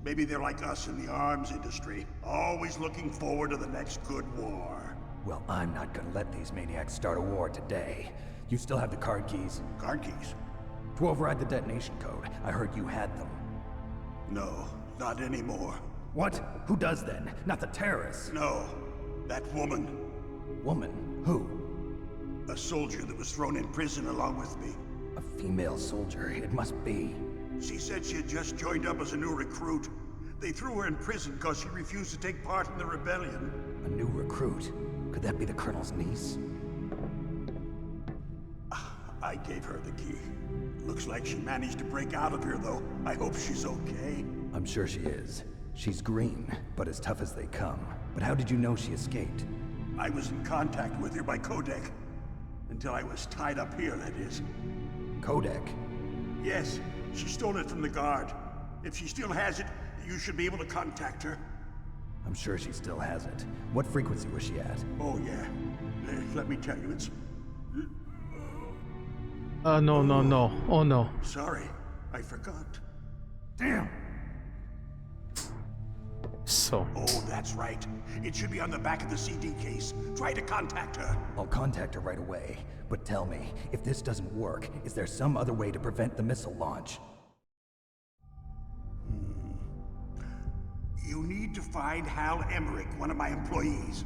Maybe they're like us in the arms industry, always looking forward to the next good war. Well, I'm not gonna let these maniacs start a war today. You still have the card keys? Card keys? To override the detonation code. I heard you had them. No, not anymore. What? Who does then? Not the terrorists. No, that woman. Woman? Who? A soldier that was thrown in prison along with me. A female soldier, it must be. She said she had just joined up as a new recruit. They threw her in prison because she refused to take part in the rebellion. A new recruit? Could that be the Colonel's niece? I gave her the key. Looks like she managed to break out of here, though. I hope she's okay. I'm sure she is. She's green, but as tough as they come. But how did you know she escaped? I was in contact with her by codec. Until I was tied up here, that is. Codec? Yes, she stole it from the guard. If she still has it, You should be able to contact her. I'm sure she still has it. What frequency was she at? Oh, yeah. Let me tell you, it's... No. Oh, no. Sorry, I forgot. Damn! So. Oh, that's right. It should be on the back of the CD case. Try to contact her. I'll contact her right away. But tell me, if this doesn't work, is there some other way to prevent the missile launch? You need to find Hal Emmerich, one of my employees.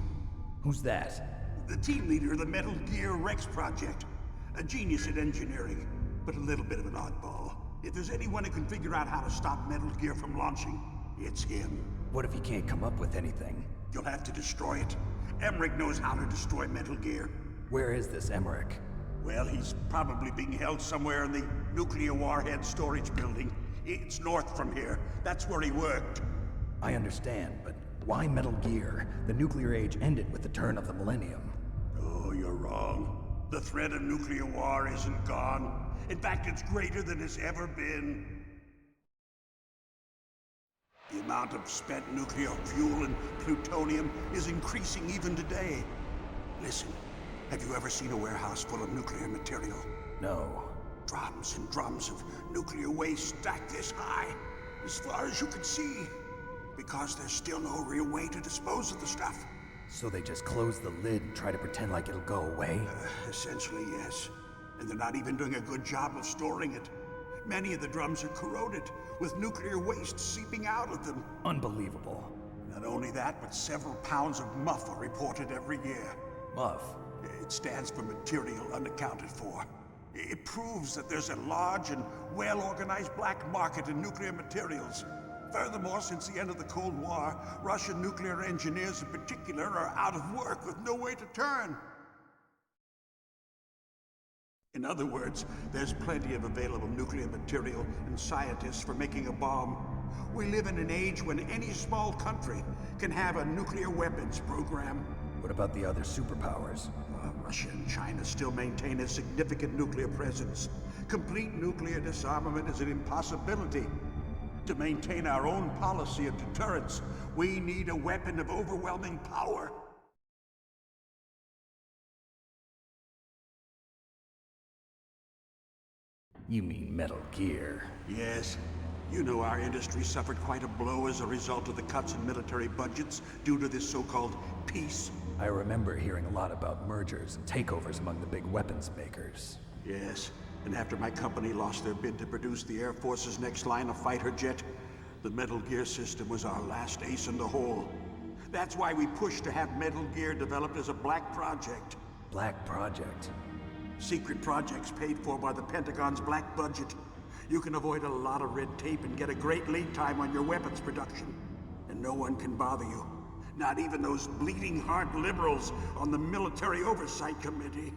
Who's that? The team leader of the Metal Gear Rex project. A genius at engineering, but a little bit of an oddball. If there's anyone who can figure out how to stop Metal Gear from launching, it's him. What if he can't come up with anything? You'll have to destroy it. Emmerich knows how to destroy Metal Gear. Where is this Emmerich? Well, he's probably being held somewhere in the nuclear warhead storage building. It's north from here. That's where he worked. I understand, but why Metal Gear? The nuclear age ended with the turn of the millennium. Oh, you're wrong. The threat of nuclear war isn't gone. In fact, it's greater than it's ever been. The amount of spent nuclear fuel and plutonium is increasing even today. Listen, have you ever seen a warehouse full of nuclear material? No. Drums and drums of nuclear waste stacked this high, as far as you can see. Because there's still no real way to dispose of the stuff. So they just close the lid and try to pretend like it'll go away? Essentially, yes. And they're not even doing a good job of storing it. Many of the drums are corroded, with nuclear waste seeping out of them. Unbelievable. Not only that, but several pounds of MUF are reported every year. MUF? It stands for material unaccounted for. It proves that there's a large and well-organized black market in nuclear materials. Furthermore, since the end of the Cold War, Russian nuclear engineers in particular are out of work with no way to turn. In other words, there's plenty of available nuclear material and scientists for making a bomb. We live in an age when any small country can have a nuclear weapons program. What about the other superpowers? Russia and China still maintain a significant nuclear presence. Complete nuclear disarmament is an impossibility. To maintain our own policy of deterrence, we need a weapon of overwhelming power. You mean Metal Gear? Yes. You know our industry suffered quite a blow as a result of the cuts in military budgets due to this so-called peace. I remember hearing a lot about mergers and takeovers among the big weapons makers. Yes. And after my company lost their bid to produce the Air Force's next line of fighter jet, the Metal Gear system was our last ace in the hole. That's why we pushed to have Metal Gear developed as a black project. Black project? Secret projects paid for by the Pentagon's black budget. You can avoid a lot of red tape and get a great lead time on your weapons production. And no one can bother you. Not even those bleeding heart liberals on the Military Oversight Committee.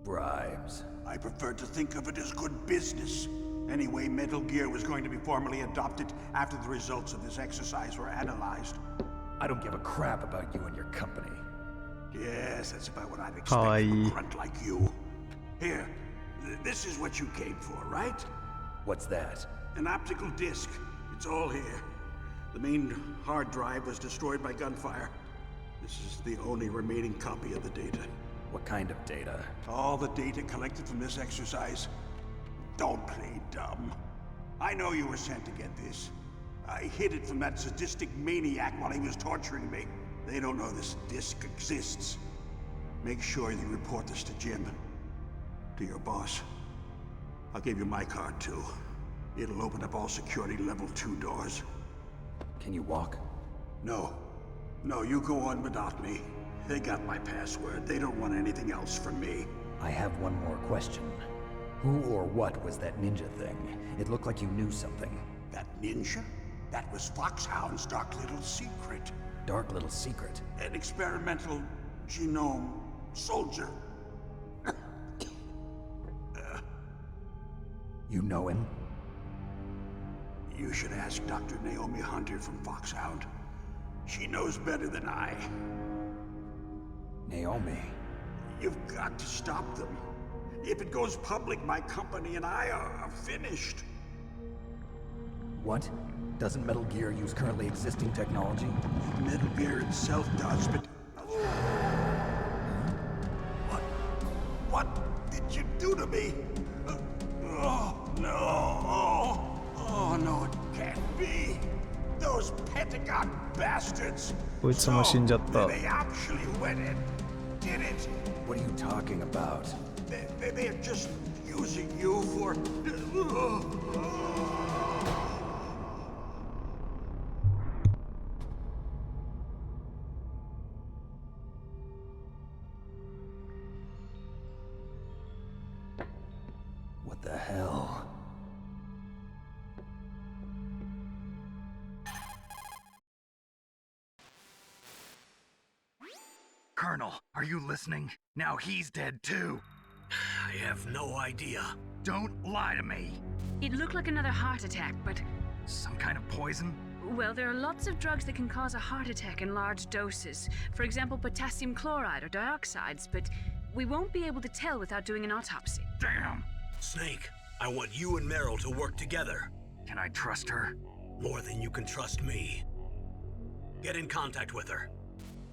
Bribes. I prefer to think of it as good business. Anyway, Metal Gear was going to be formally adopted after the results of this exercise were analyzed. I don't give a crap about you and your company. Yes, that's about what I'd expect from a grunt like you. Here, this is what you came for, right? What's that? An optical disc. It's all here. The main hard drive was destroyed by gunfire. This is the only remaining copy of the data. What kind of data? All the data collected from this exercise. Don't play dumb. I know you were sent to get this. I hid it from that sadistic maniac while he was torturing me. They don't know this disc exists. Make sure you report this to Jim. To your boss. I'll give you my card too. It'll open up all security level 2 doors. Can you walk? No. No, you go on without me. They got my password. They don't want anything else from me. I have one more question. Who or what was that ninja thing? It looked like you knew something. That ninja? That was Foxhound's dark little secret. Dark little secret? An experimental genome soldier. You know him? You should ask Dr. Naomi Hunter from Foxhound. She knows better than I. Naomi? You've got to stop them. If it goes public, my company and I are finished. What? Doesn't Metal Gear use currently existing technology? Metal Gear itself does, but... What did you do to me? Oh, no. Oh, no, it can't be. Those Pentagon bastards. こいつも死んじゃった。 They actually went and did it. What are you talking about? They're just using you for... What the hell? Colonel, are you listening? Now he's dead too. I have no idea. Don't lie to me. It looked like another heart attack, but... Some kind of poison? Well, there are lots of drugs that can cause a heart attack in large doses. For example, potassium chloride or dioxides, but we won't be able to tell without doing an autopsy. Damn! Snake, I want you and Meryl to work together. Can I trust her? More than you can trust me. Get in contact with her.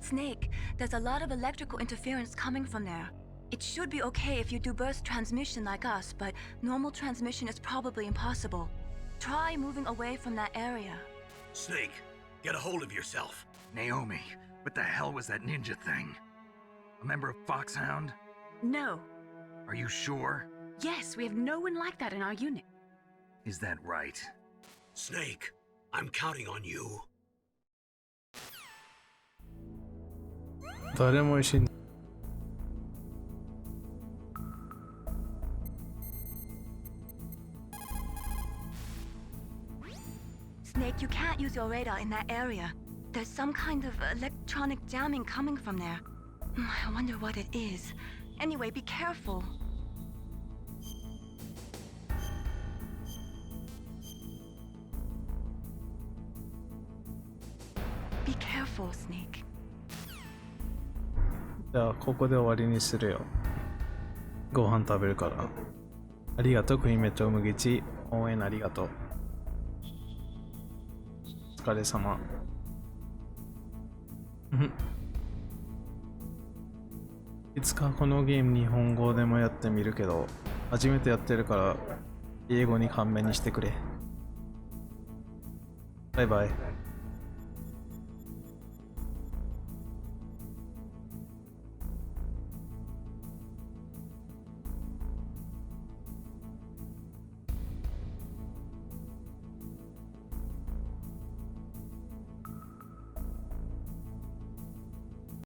Snake, there's a lot of electrical interference coming from there. It should be okay if you do burst transmission like us, but normal transmission is probably impossible. Try moving away from that area. Snake, get a hold of yourself. Naomi, what the hell was that ninja thing? A member of Foxhound? No. Are you sure? Yes, we have no one like that in our unit. Is that right? Snake, I'm counting on you. 誰も死ん Snake, you can't use your radar in that area. There's some kind of electronic jamming coming from there. I wonder what it is. Anyway, be careful. Be careful, Snake. じゃあここで終わりにするよ。ご飯食べるから。ありがとう、クイメトムギチ。応援ありがとう。お疲れ様。いつかこのゲーム日本語でもやってみるけど、初めてやってるから英語に勘弁にしてくれ。バイバイ。